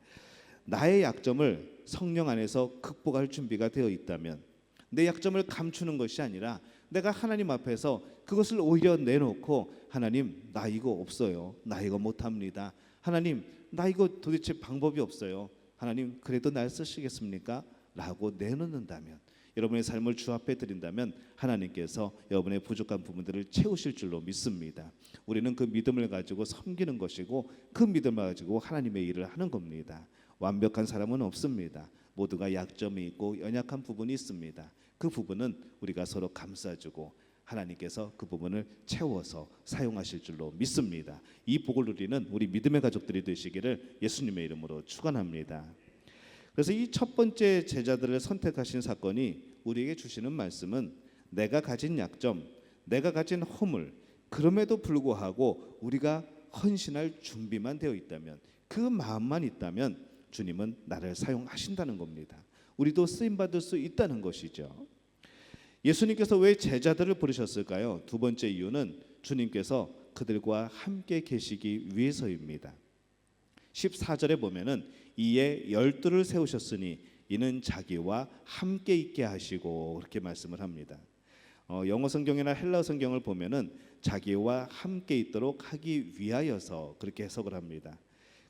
나의 약점을 성령 안에서 극복할 준비가 되어 있다면, 내 약점을 감추는 것이 아니라 내가 하나님 앞에서 그것을 오히려 내놓고, 하나님, 나 이거 없어요, 나 이거 못합니다, 하나님, 나 이거 도대체 방법이 없어요, 하나님 그래도 날 쓰시겠습니까? 라고 내놓는다면, 여러분의 삶을 주 앞에 드린다면 하나님께서 여러분의 부족한 부분들을 채우실 줄로 믿습니다. 우리는 그 믿음을 가지고 섬기는 것이고, 그 믿음을 가지고 하나님의 일을 하는 겁니다. 완벽한 사람은 없습니다. 모두가 약점이 있고 연약한 부분이 있습니다. 그 부분은 우리가 서로 감싸주고 하나님께서 그 부분을 채워서 사용하실 줄로 믿습니다. 이 복을 누리는 우리 믿음의 가족들이 되시기를 예수님의 이름으로 축원합니다. 그래서 이 첫 번째 제자들을 선택하신 사건이 우리에게 주시는 말씀은, 내가 가진 약점, 내가 가진 허물, 그럼에도 불구하고 우리가 헌신할 준비만 되어 있다면, 그 마음만 있다면 주님은 나를 사용하신다는 겁니다. 우리도 쓰임 받을 수 있다는 것이죠. 예수님께서 왜 제자들을 부르셨을까요? 두 번째 이유는 주님께서 그들과 함께 계시기 위해서입니다. 14절에 보면은, 이에 12를 세우셨으니 이는 자기와 함께 있게 하시고, 그렇게 말씀을 합니다. 영어 성경이나 헬라어 성경을 보면은 자기와 함께 있도록 하기 위하여서 그렇게 해석을 합니다.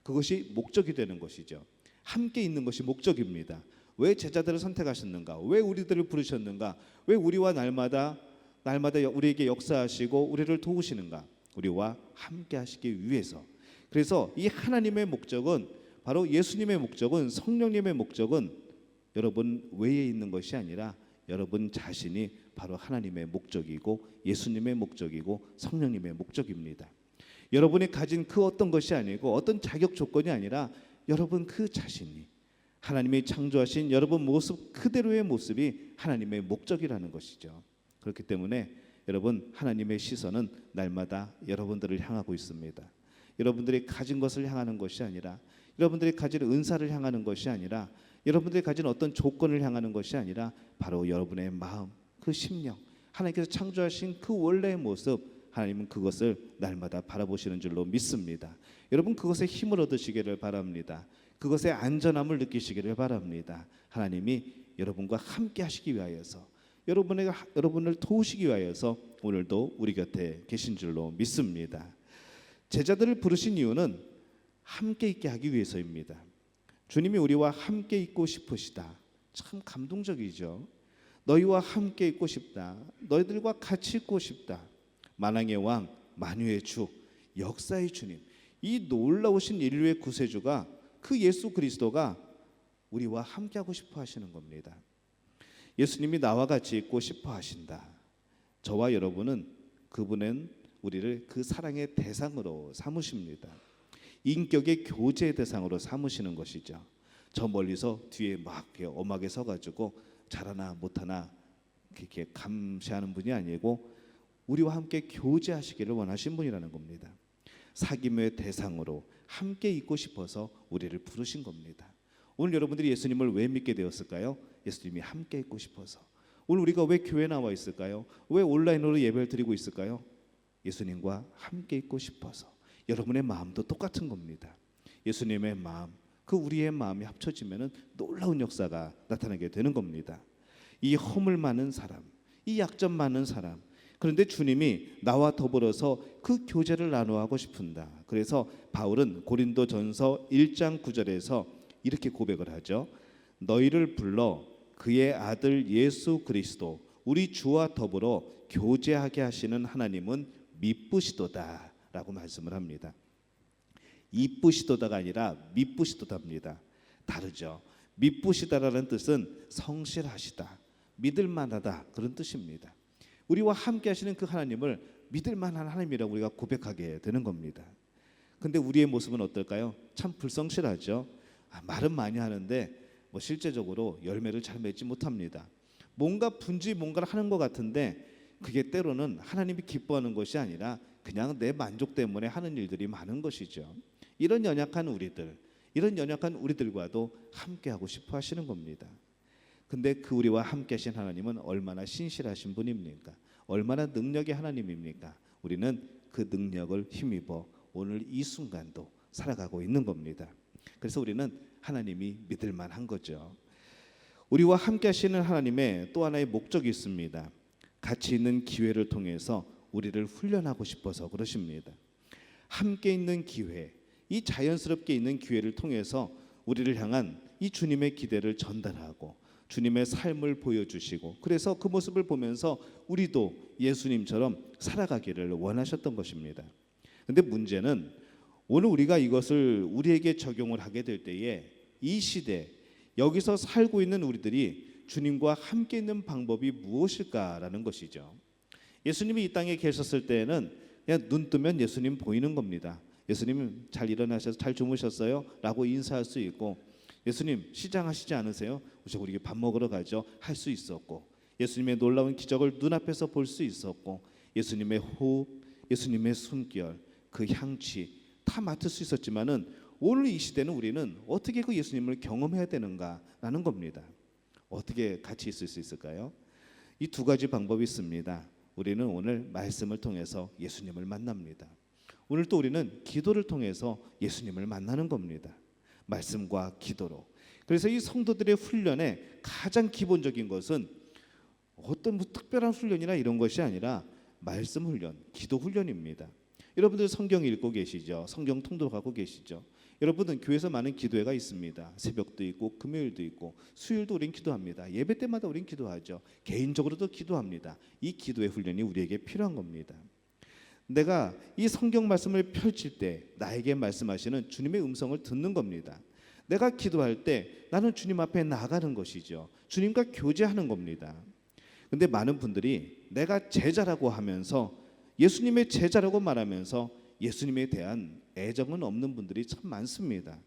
그것이 목적이 되는 것이죠. 함께 있는 것이 목적입니다. 왜 제자들을 선택하셨는가? 왜 우리들을 부르셨는가? 왜 우리와 날마다 우리에게 역사하시고 우리를 도우시는가? 우리와 함께 하시기 위해서. 그래서 이 하나님의 목적은, 바로 예수님의 목적은, 성령님의 목적은 여러분 외에 있는 것이 아니라 여러분 자신이 바로 하나님의 목적이고 예수님의 목적이고 성령님의 목적입니다. 여러분이 가진 그 어떤 것이 아니고 어떤 자격 조건이 아니라 여러분 그 자신이, 하나님이 창조하신 여러분 모습 그대로의 모습이 하나님의 목적이라는 것이죠. 그렇기 때문에 여러분, 하나님의 시선은 날마다 여러분들을 향하고 있습니다. 여러분들이 가진 것을 향하는 것이 아니라, 여러분들이 가진 은사를 향하는 것이 아니라, 여러분들이 가진 어떤 조건을 향하는 것이 아니라 바로 여러분의 마음, 그 심령, 하나님께서 창조하신 그 원래의 모습, 하나님은 그것을 날마다 바라보시는 줄로 믿습니다. 여러분, 그것에 힘을 얻으시기를 바랍니다. 그것의 안전함을 느끼시기를 바랍니다. 하나님이 여러분과 함께 하시기 위하여서, 여러분을 도우시기 위하여서 오늘도 우리 곁에 계신 줄로 믿습니다. 제자들을 부르신 이유는 함께 있게 하기 위해서입니다. 주님이 우리와 함께 있고 싶으시다. 참 감동적이죠. 너희와 함께 있고 싶다. 너희들과 같이 있고 싶다. 만왕의 왕, 만유의 주, 역사의 주님, 이 놀라우신 인류의 구세주가, 그 예수 그리스도가 우리와 함께하고 싶어 하시는 겁니다. 예수님이 나와 같이 있고 싶어 하신다. 저와 여러분은, 그분은 우리를 그 사랑의 대상으로 삼으십니다. 인격의 교제의 대상으로 삼으시는 것이죠. 저 멀리서 뒤에 막 엄하게 서가지고 잘하나 못하나 이렇게 감시하는 분이 아니고, 우리와 함께 교제하시기를 원하신 분이라는 겁니다. 사귐의 대상으로 함께 있고 싶어서 우리를 부르신 겁니다. 오늘 여러분들이 예수님을 왜 믿게 되었을까요? 예수님이 함께 있고 싶어서. 오늘 우리가 왜 교회 나와 있을까요? 왜 온라인으로 예배를 드리고 있을까요? 예수님과 함께 있고 싶어서. 여러분의 마음도 똑같은 겁니다. 예수님의 마음, 그 우리의 마음이 합쳐지면 놀라운 역사가 나타나게 되는 겁니다. 이 허물 많은 사람, 이 약점 많은 사람, 그런데 주님이 나와 더불어서 그 교제를 나누어하고 싶은다. 그래서 바울은 고린도전서 1장 9절에서 이렇게 고백을 하죠. 너희를 불러 그의 아들 예수 그리스도 우리 주와 더불어 교제하게 하시는 하나님은 미쁘시도다 라고 말씀을 합니다. 이쁘시도다가 아니라 미쁘시도다입니다. 다르죠. 미쁘시다라는 뜻은 성실하시다, 믿을만하다, 그런 뜻입니다. 우리와 함께 하시는 그 하나님을 믿을만한 하나님이라고 우리가 고백하게 되는 겁니다. 근데 우리의 모습은 어떨까요? 참 불성실하죠. 말은 많이 하는데 실제적으로 열매를 잘 맺지 못합니다. 뭔가 분주히 뭔가를 하는 것 같은데 그게 때로는 하나님이 기뻐하는 것이 아니라 그냥 내 만족 때문에 하는 일들이 많은 것이죠. 이런 연약한 우리들과도 함께하고 싶어 하시는 겁니다. 근데 그 우리와 함께 하신 하나님은 얼마나 신실하신 분입니까? 얼마나 능력의 하나님입니까? 우리는 그 능력을 힘입어 오늘 이 순간도 살아가고 있는 겁니다. 그래서 우리는 하나님이 믿을 만한 거죠. 우리와 함께 하시는 하나님의 또 하나의 목적이 있습니다. 같이 있는 기회를 통해서 우리를 훈련하고 싶어서 그러십니다. 함께 있는 기회, 이 자연스럽게 있는 기회를 통해서 우리를 향한 이 주님의 기대를 전달하고 주님의 삶을 보여주시고, 그래서 그 모습을 보면서 우리도 예수님처럼 살아가기를 원하셨던 것입니다. 그런데 문제는 오늘 우리가 이것을 우리에게 적용을 하게 될 때에 이 시대 여기서 살고 있는 우리들이 주님과 함께 있는 방법이 무엇일까라는 것이죠. 예수님이 이 땅에 계셨을 때에는 그냥 눈 뜨면 예수님 보이는 겁니다. 예수님 잘 일어나셔서 잘 주무셨어요? 라고 인사할 수 있고, 예수님 시장하시지 않으세요? 우리 밥 먹으러 가죠. 할 수 있었고, 예수님의 놀라운 기적을 눈앞에서 볼 수 있었고, 예수님의 호흡, 예수님의 숨결, 그 향취 다 맡을 수 있었지만은 오늘 이 시대는 우리는 어떻게 그 예수님을 경험해야 되는가라는 겁니다. 어떻게 같이 있을 수 있을까요? 이 두 가지 방법이 있습니다. 우리는 오늘 말씀을 통해서 예수님을 만납니다. 오늘 또 우리는 기도를 통해서 예수님을 만나는 겁니다. 말씀과 기도로. 그래서 이 성도들의 훈련의 가장 기본적인 것은 어떤 특별한 훈련이나 이런 것이 아니라 말씀 훈련, 기도 훈련입니다. 여러분들 성경 읽고 계시죠? 성경 통독하고 계시죠? 여러분은 교회에서 많은 기도회가 있습니다. 새벽도 있고 금요일도 있고 수요일도 우린 기도합니다. 예배 때마다 우린 기도하죠. 개인적으로도 기도합니다. 이 기도의 훈련이 우리에게 필요한 겁니다. 내가 이 성경 말씀을 펼칠 때 나에게 말씀하시는 주님의 음성을 듣는 겁니다. 내가 기도할 때 나는 주님 앞에 나가는 것이죠. 주님과 교제하는 겁니다. 근데 많은 분들이 내가 제자라고 하면서 예수님의 제자라고 말하면서 예수님에 대한 애정은 없는 분들이 참 많습니다.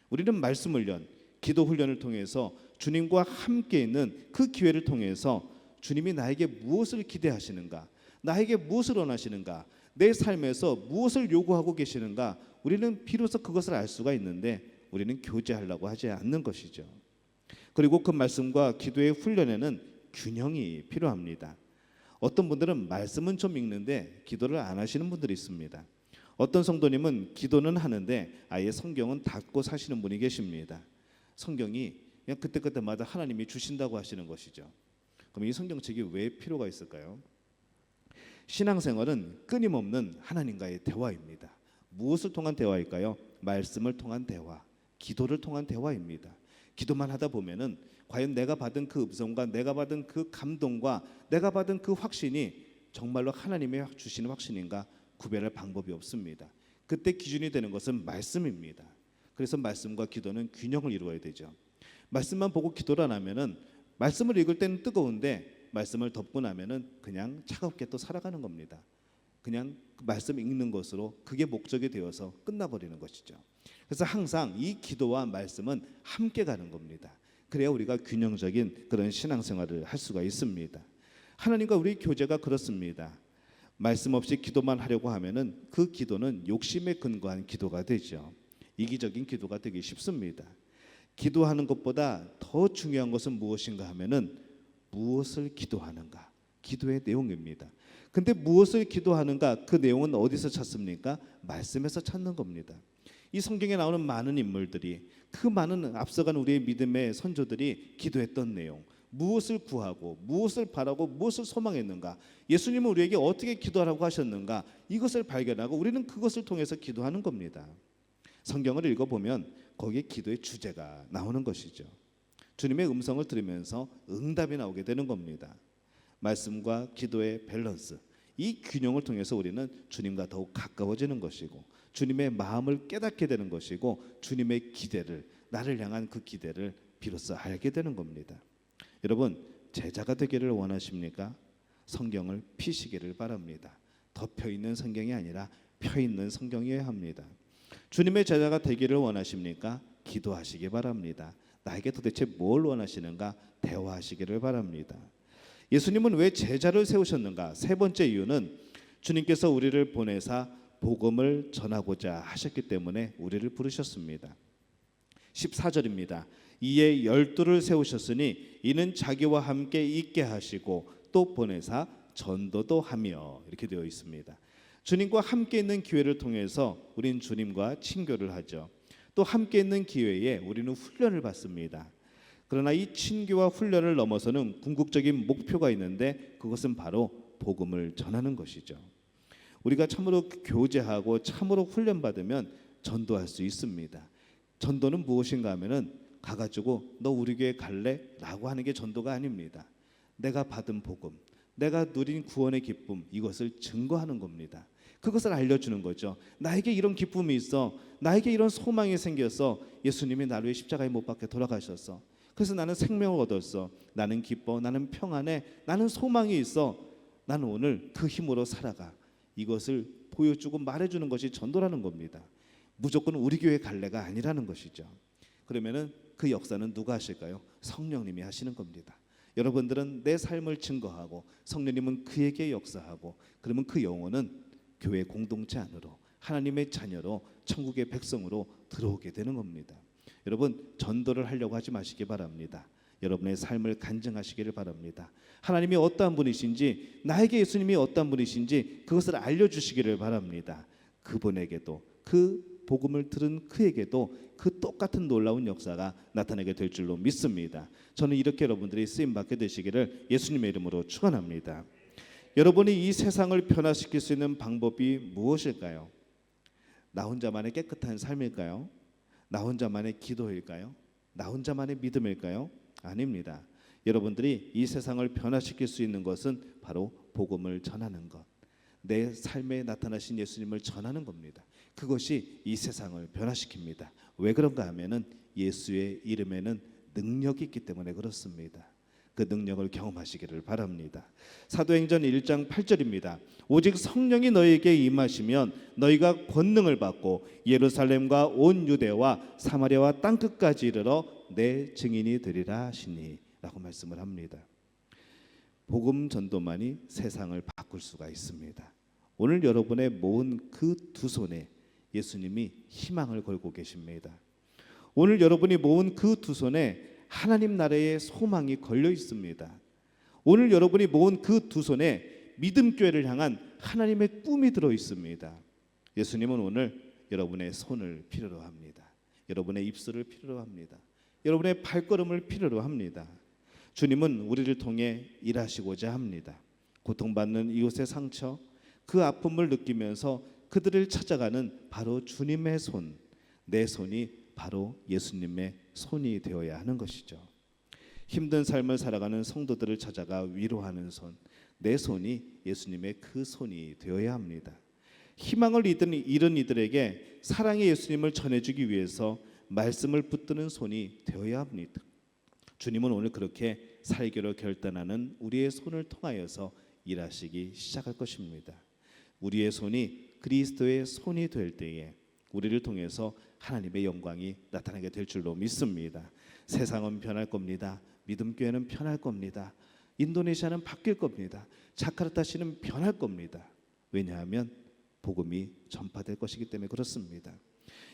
우리는 말씀 훈련, 기도 훈련을 통해서 주님과 함께 있는 그 기회를 통해서 주님이 나에게 무엇을 기대하시는가, 나에게 무엇을 원하시는가, 내 삶에서 무엇을 요구하고 계시는가, 우리는 비로소 그것을 알 수가 있는데 우리는 교제하려고 하지 않는 것이죠. 그리고 그 말씀과 기도의 훈련에는 균형이 필요합니다. 어떤 분들은 말씀은 좀 읽는데 기도를 안 하시는 분들이 있습니다. 어떤 성도님은 기도는 하는데 아예 성경은 닫고 사시는 분이 계십니다. 성경이 그냥 그때그때마다 하나님이 주신다고 하시는 것이죠. 그럼 이 성경책이 왜 필요가 있을까요? 신앙생활은 끊임없는 하나님과의 대화입니다. 무엇을 통한 대화일까요? 말씀을 통한 대화, 기도를 통한 대화입니다. 기도만 하다 보면은 과연 내가 받은 그 음성과 내가 받은 그 감동과 내가 받은 그 확신이 정말로 하나님의 주시는 확신인가 구별할 방법이 없습니다. 그때 기준이 되는 것은 말씀입니다. 그래서 말씀과 기도는 균형을 이루어야 되죠. 말씀만 보고 기도를 안 하면은 말씀을 읽을 때는 뜨거운데 말씀을 덮고 나면은 그냥 차갑게 또 살아가는 겁니다. 그냥 그 말씀 읽는 것으로 그게 목적이 되어서 끝나버리는 것이죠. 그래서 항상 이 기도와 말씀은 함께 가는 겁니다. 그래야 우리가 균형적인 그런 신앙생활을 할 수가 있습니다. 하나님과 우리 교제가 그렇습니다. 말씀 없이 기도만 하려고 하면은 그 기도는 욕심에 근거한 기도가 되죠. 이기적인 기도가 되기 쉽습니다. 기도하는 것보다 더 중요한 것은 무엇인가 하면은 무엇을 기도하는가, 기도의 내용입니다. 근데 무엇을 기도하는가, 그 내용은 어디서 찾습니까? 말씀에서 찾는 겁니다. 이 성경에 나오는 많은 인물들이, 그 많은 앞서간 우리의 믿음의 선조들이 기도했던 내용, 무엇을 구하고 무엇을 바라고 무엇을 소망했는가, 예수님은 우리에게 어떻게 기도하라고 하셨는가, 이것을 발견하고 우리는 그것을 통해서 기도하는 겁니다. 성경을 읽어보면 거기에 기도의 주제가 나오는 것이죠. 주님의 음성을 들으면서 응답이 나오게 되는 겁니다. 말씀과 기도의 밸런스, 이 균형을 통해서 우리는 주님과 더욱 가까워지는 것이고 주님의 마음을 깨닫게 되는 것이고 주님의 기대를, 나를 향한 그 기대를 비로소 알게 되는 겁니다. 여러분, 제자가 되기를 원하십니까? 성경을 피시기를 바랍니다. 덮여 있는 성경이 아니라 펴 있는 성경이어야 합니다. 주님의 제자가 되기를 원하십니까? 기도하시기 바랍니다. 나에게 도대체 뭘 원하시는가 대화하시기를 바랍니다. 예수님은 왜 제자를 세우셨는가? 세 번째 이유는 주님께서 우리를 보내사 복음을 전하고자 하셨기 때문에 우리를 부르셨습니다. 14절입니다. 이에 12를 세우셨으니 이는 자기와 함께 있게 하시고 또 보내사 전도도 하며, 이렇게 되어 있습니다. 주님과 함께 있는 기회를 통해서 우린 주님과 친교를 하죠. 또 함께 있는 기회에 우리는 훈련을 받습니다. 그러나 이 친교와 훈련을 넘어서는 궁극적인 목표가 있는데 그것은 바로 복음을 전하는 것이죠. 우리가 참으로 교제하고 참으로 훈련받으면 전도할 수 있습니다. 전도는 무엇인가 하면은 가가지고 너 우리 교회 갈래? 라고 하는 게 전도가 아닙니다. 내가 받은 복음, 내가 누린 구원의 기쁨, 이것을 증거하는 겁니다. 그것을 알려주는 거죠. 나에게 이런 기쁨이 있어, 나에게 이런 소망이 생겼어, 예수님이 나를 위해 십자가에 못 박혀 돌아가셨어, 그래서 나는 생명을 얻었어, 나는 기뻐, 나는 평안해, 나는 소망이 있어, 나는 오늘 그 힘으로 살아가, 이것을 보여주고 말해주는 것이 전도라는 겁니다. 무조건 우리 교회 갈래가 아니라는 것이죠. 그러면은 그 역사는 누가 하실까요? 성령님이 하시는 겁니다. 여러분들은 내 삶을 증거하고 성령님은 그에게 역사하고, 그러면 그 영혼은 교회 공동체 안으로 하나님의 자녀로 천국의 백성으로 들어오게 되는 겁니다. 여러분, 전도를 하려고 하지 마시기 바랍니다. 여러분의 삶을 간증하시기를 바랍니다. 하나님이 어떠한 분이신지, 나에게 예수님이 어떠한 분이신지 그것을 알려주시기를 바랍니다. 그분에게도, 그 복음을 들은 그에게도 그 똑같은 놀라운 역사가 나타나게 될 줄로 믿습니다. 저는 이렇게 여러분들이 쓰임받게 되시기를 예수님의 이름으로 축원합니다. 여러분이 이 세상을 변화시킬 수 있는 방법이 무엇일까요? 나 혼자만의 깨끗한 삶일까요? 나 혼자만의 기도일까요? 나 혼자만의 믿음일까요? 아닙니다. 여러분들이 이 세상을 변화시킬 수 있는 것은 바로 복음을 전하는 것, 내 삶에 나타나신 예수님을 전하는 겁니다. 그것이 이 세상을 변화시킵니다. 왜 그런가 하면은 예수의 이름에는 능력이 있기 때문에 그렇습니다. 그 능력을 경험하시기를 바랍니다. 사도행전 1장 8절입니다. 오직 성령이 너희에게 임하시면 너희가 권능을 받고 예루살렘과 온 유대와 사마리아와 땅끝까지 이르러 내 증인이 되리라 하시니, 라고 말씀을 합니다. 복음 전도만이 세상을 바꿀 수가 있습니다. 오늘 여러분의 모은 그 두 손에 예수님이 희망을 걸고 계십니다. 오늘 여러분이 모은 그 두 손에 하나님 나라의 소망이 걸려 있습니다. 오늘 여러분이 모은 그 두 손에 믿음교회를 향한 하나님의 꿈이 들어 있습니다. 예수님은 오늘 여러분의 손을 필요로 합니다. 여러분의 입술을 필요로 합니다. 여러분의 발걸음을 필요로 합니다. 주님은 우리를 통해 일하시고자 합니다. 고통받는 이웃의 상처, 그 아픔을 느끼면서 그들을 찾아가는 바로 주님의 손, 내 손이 바로 예수님의 손이 되어야 하는 것이죠. 힘든 삶을 살아가는 성도들을 찾아가 위로하는 손, 내 손이 예수님의 그 손이 되어야 합니다. 희망을 잃은 이들에게 사랑의 예수님을 전해주기 위해서 말씀을 붙드는 손이 되어야 합니다. 주님은 오늘 그렇게 살기로 결단하는 우리의 손을 통하여서 일하시기 시작할 것입니다. 우리의 손이 그리스도의 손이 될 때에 우리를 통해서 하나님의 영광이 나타나게 될 줄로 믿습니다. 세상은 변할 겁니다. 믿음교회는 변할 겁니다. 인도네시아는 바뀔 겁니다. 자카르타시는 변할 겁니다. 왜냐하면 복음이 전파될 것이기 때문에 그렇습니다.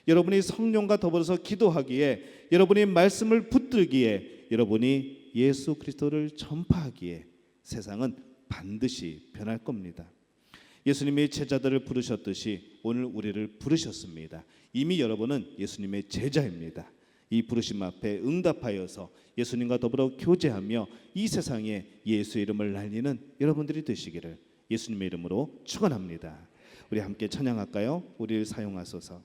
여러분이 성령과 더불어서 기도하기에, 여러분이 말씀을 붙들기에, 여러분이 예수 그리스도를 전파하기에 세상은 반드시 변할 겁니다. 예수님이 제자들을 부르셨듯이 오늘 우리를 부르셨습니다. 이미 여러분은 예수님의 제자입니다. 이 부르심 앞에 응답하여서 예수님과 더불어 교제하며 이 세상에 예수의 이름을 날리는 여러분들이 되시기를 예수님의 이름으로 축원합니다. 우리 함께 찬양할까요? 우리를 사용하소서.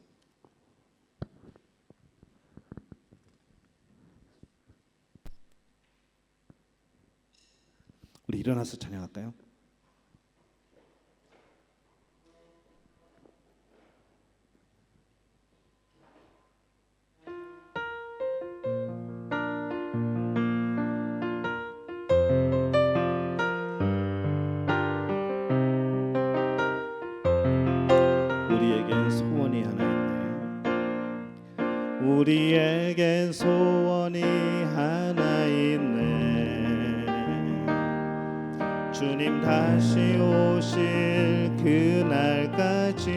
우리 일어나서 찬양할까요? 우리에겐 소원이 하나 있네. 우리에겐 소원이 하나 있네. 주님 다시 오실 그날까지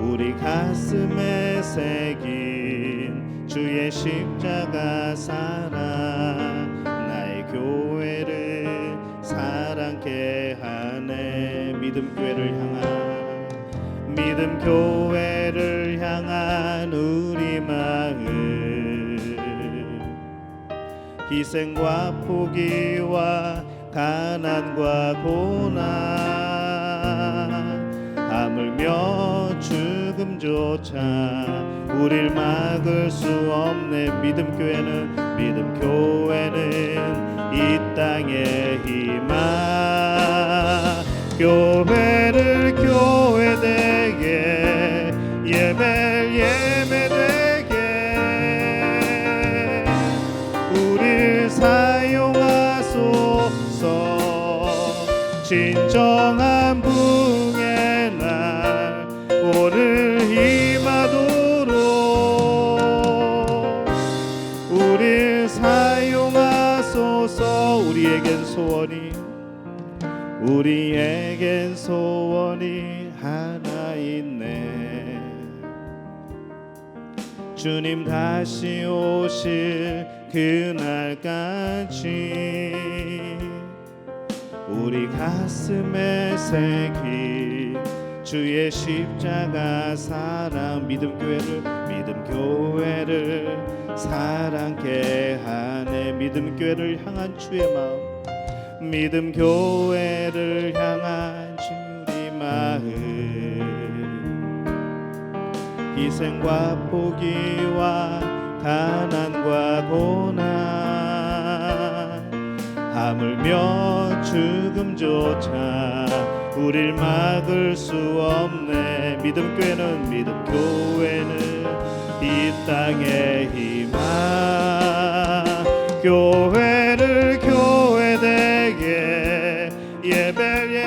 우리 가슴에 새긴 주의 십자가 사랑 나의 교회를 사랑케 하네. 믿음 교회를 향한 우리 마음, 희생과 포기와 가난과 고난, 하물며 죽음조차 우릴 막을 수 없네. 믿음 교회는 이 땅의 희망. 교회를 교회되게, 예배를 예배되게 우릴 사용하소서. 진정한 부흥의 날 오늘 임하도록 우릴 사용하소서. 우리에겐 소원이 하나 있네. 주님 다시 오실 그날까지 우리 가슴에 새긴 주의 십자가 사랑, 믿음 교회를 사랑케 하네. 믿음 교회를 향한 주의 마음, 믿음 교회를 향한 주의 마음, 희생과 포기와 가난과 고난, 하물며 죽음조차 우릴 막을 수 없네. 믿음 교회는 이 땅의 희망. 교회를 교회되게, 예배되게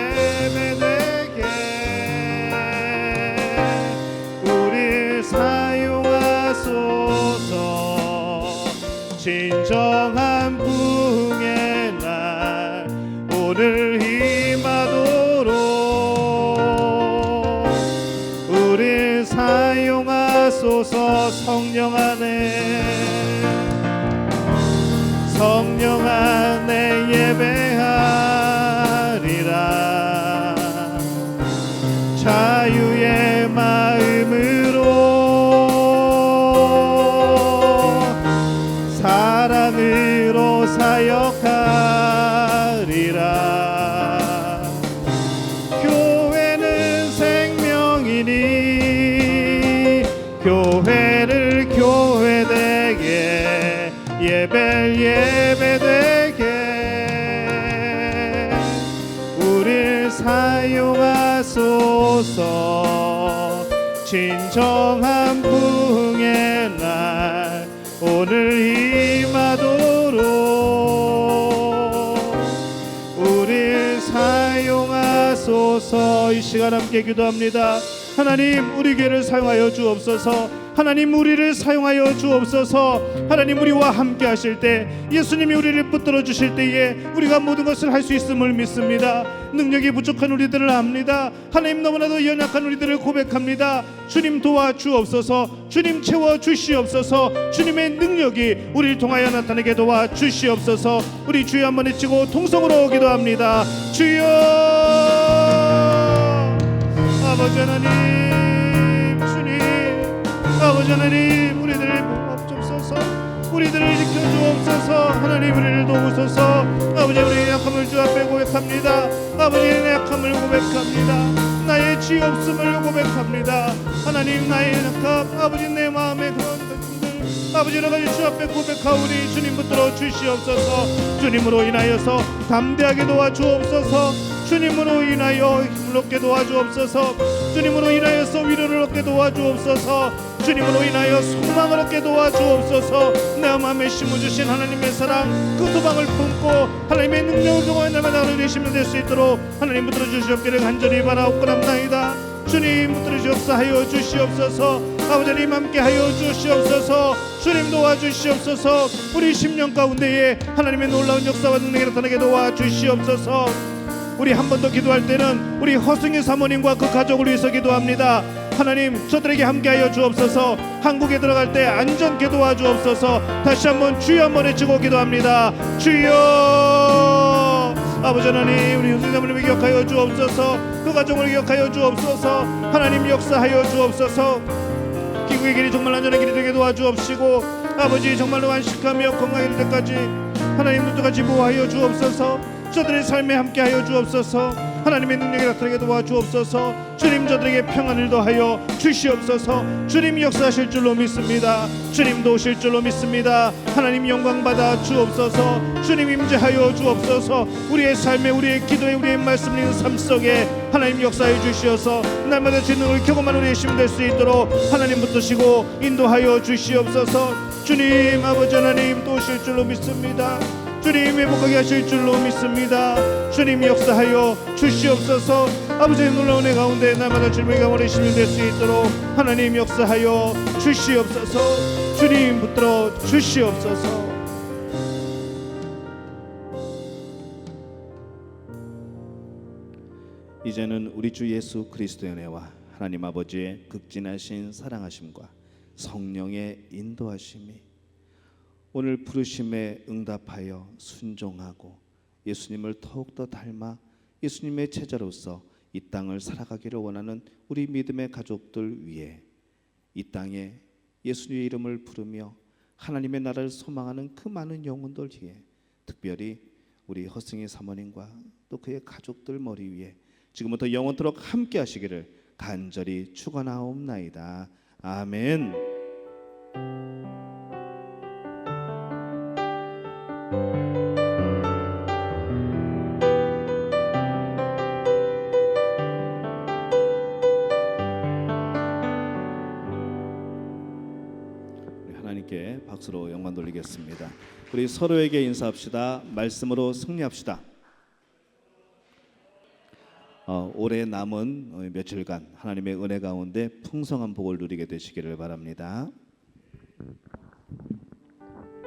우릴 사용하소서. 진정한 부흥의 날 오늘 임하도록 우릴 사용하소서. 성령 안에 예배하리라. 자유의 마음으로 사랑으로 사역하리라. 교회는 생명이니 교회를 교회되게, 예배를 예배되게 우릴 사용하소서. 진정한 부흥의 날 오늘 임하도록 우릴 사용하소서. 이 시간 함께 기도합니다. 하나님, 우리 교회를 사용하여 주옵소서. 하나님 우리를 사용하여 주옵소서. 하나님 우리와 함께 하실 때, 예수님이 우리를 붙들어 주실 때에 우리가 모든 것을 할 수 있음을 믿습니다. 능력이 부족한 우리들을 압니다. 하나님 너무나도 연약한 우리들을 고백합니다. 주님 도와주옵소서. 주님 채워주시옵소서. 주님의 능력이 우리를 통하여 나타나게 도와주시옵소서. 우리 주여 한번 외치고 통성으로 기도합니다. 주여, 아버지 하나님, 주님, 아버지 하나님, 우리들을 보옵소서. 우리들을 지켜주옵소서. 하나님 우리를 도우소서. 아버지 우리의 약함을 주 앞에 고백합니다. 아버지의 약함을 고백합니다. 나의 지 없음을 고백합니다. 하나님 나의 약함, 아버지 내 마음의 그런 것들, 아버지 여러 가지 주 앞에 고백하오니 주님 붙들어 주시옵소서. 주님으로 인하여서 담대하게 도와주옵소서. 주님으로 인하여 힘을 얻게 도와주옵소서. 주님으로 인하여서 위로를 얻게 도와주옵소서. 주님으로 인하여 소망을 얻게 도와주옵소서. 내 마음에 심어주신 하나님의 사랑, 그 소망을 품고 하나님의 능력을 통하여 날마다 하나님의 심을 될 수 있도록 하나님 붙들어 주시옵기를 간절히 바라옵고납나이다. 주님 붙들어 주옵사하여 주시옵소서. 아버지 하나님 함께 하여 주시옵소서. 주님 도와주시옵소서. 우리 10년 가운데에 하나님의 놀라운 역사와 능력이 나타나게 도와주시옵소서. 우리 한 번 더 기도할 때는 우리 허승희 사모님과 그 가족을 위해서 기도합니다. 하나님 저들에게 함께하여 주옵소서. 한국에 들어갈 때 안전케 도와주옵소서. 다시 한번 주여 한번 외치고 기도합니다. 주여, 아버지 하나님 우리 허승희 사모님을 기억하여 주옵소서. 그 가족을 기억하여 주옵소서. 하나님 역사하여 주옵소서. 귀국의 길이 정말 안전한 길이 되게 도와주옵시고, 아버지 정말로 안식하며 건강해 될 때까지 하나님 눈뜨같이 보호하여 주옵소서. 저들의 삶에 함께하여 주옵소서. 하나님의 능력이 나타나게 도와주옵소서. 주님 저들에게 평안을 더하여 주시옵소서. 주님 역사하실 줄로 믿습니다. 주님 도우실 줄로 믿습니다. 하나님 영광 받아 주옵소서. 주님 임재하여 주옵소서. 우리의 삶에, 우리의 기도에, 우리의 말씀 읽는 삶 속에 하나님 역사해 주시어서 날마다 진능을 경험한 우리의 힘 될 수 있도록 하나님 붙드시고 인도하여 주시옵소서. 주님 아버지 하나님 도우실 줄로 믿습니다. 주님 회복하게 하실 줄로 믿습니다. 주님 역사하여 주시옵소서. 아버지의 놀라운 애 가운데 날마다 주님의 가문에 심이 될 수 있도록 하나님 역사하여 주시옵소서. 주님 붙들어 주시옵소서. 이제는 우리 주 예수 그리스도의 은혜와 하나님 아버지의 극진하신 사랑하심과 성령의 인도하심이 오늘 부르심에 응답하여 순종하고 예수님을 더욱더 닮아 예수님의 제자로서 이 땅을 살아가기를 원하는 우리 믿음의 가족들 위해, 이 땅에 예수님의 이름을 부르며 하나님의 나라를 소망하는 그 많은 영혼들 위해, 특별히 우리 허승희 사모님과 또 그의 가족들 머리 위에 지금부터 영원토록 함께 하시기를 간절히 축원하옵나이다. 아멘. 하나님께 박수로 영광 돌리겠습니다. 우리 서로에게 인사합시다. 말씀으로 승리합시다. 올해 남은 며칠간 하나님의 은혜 가운데 풍성한 복을 누리게 되시기를 바랍니다.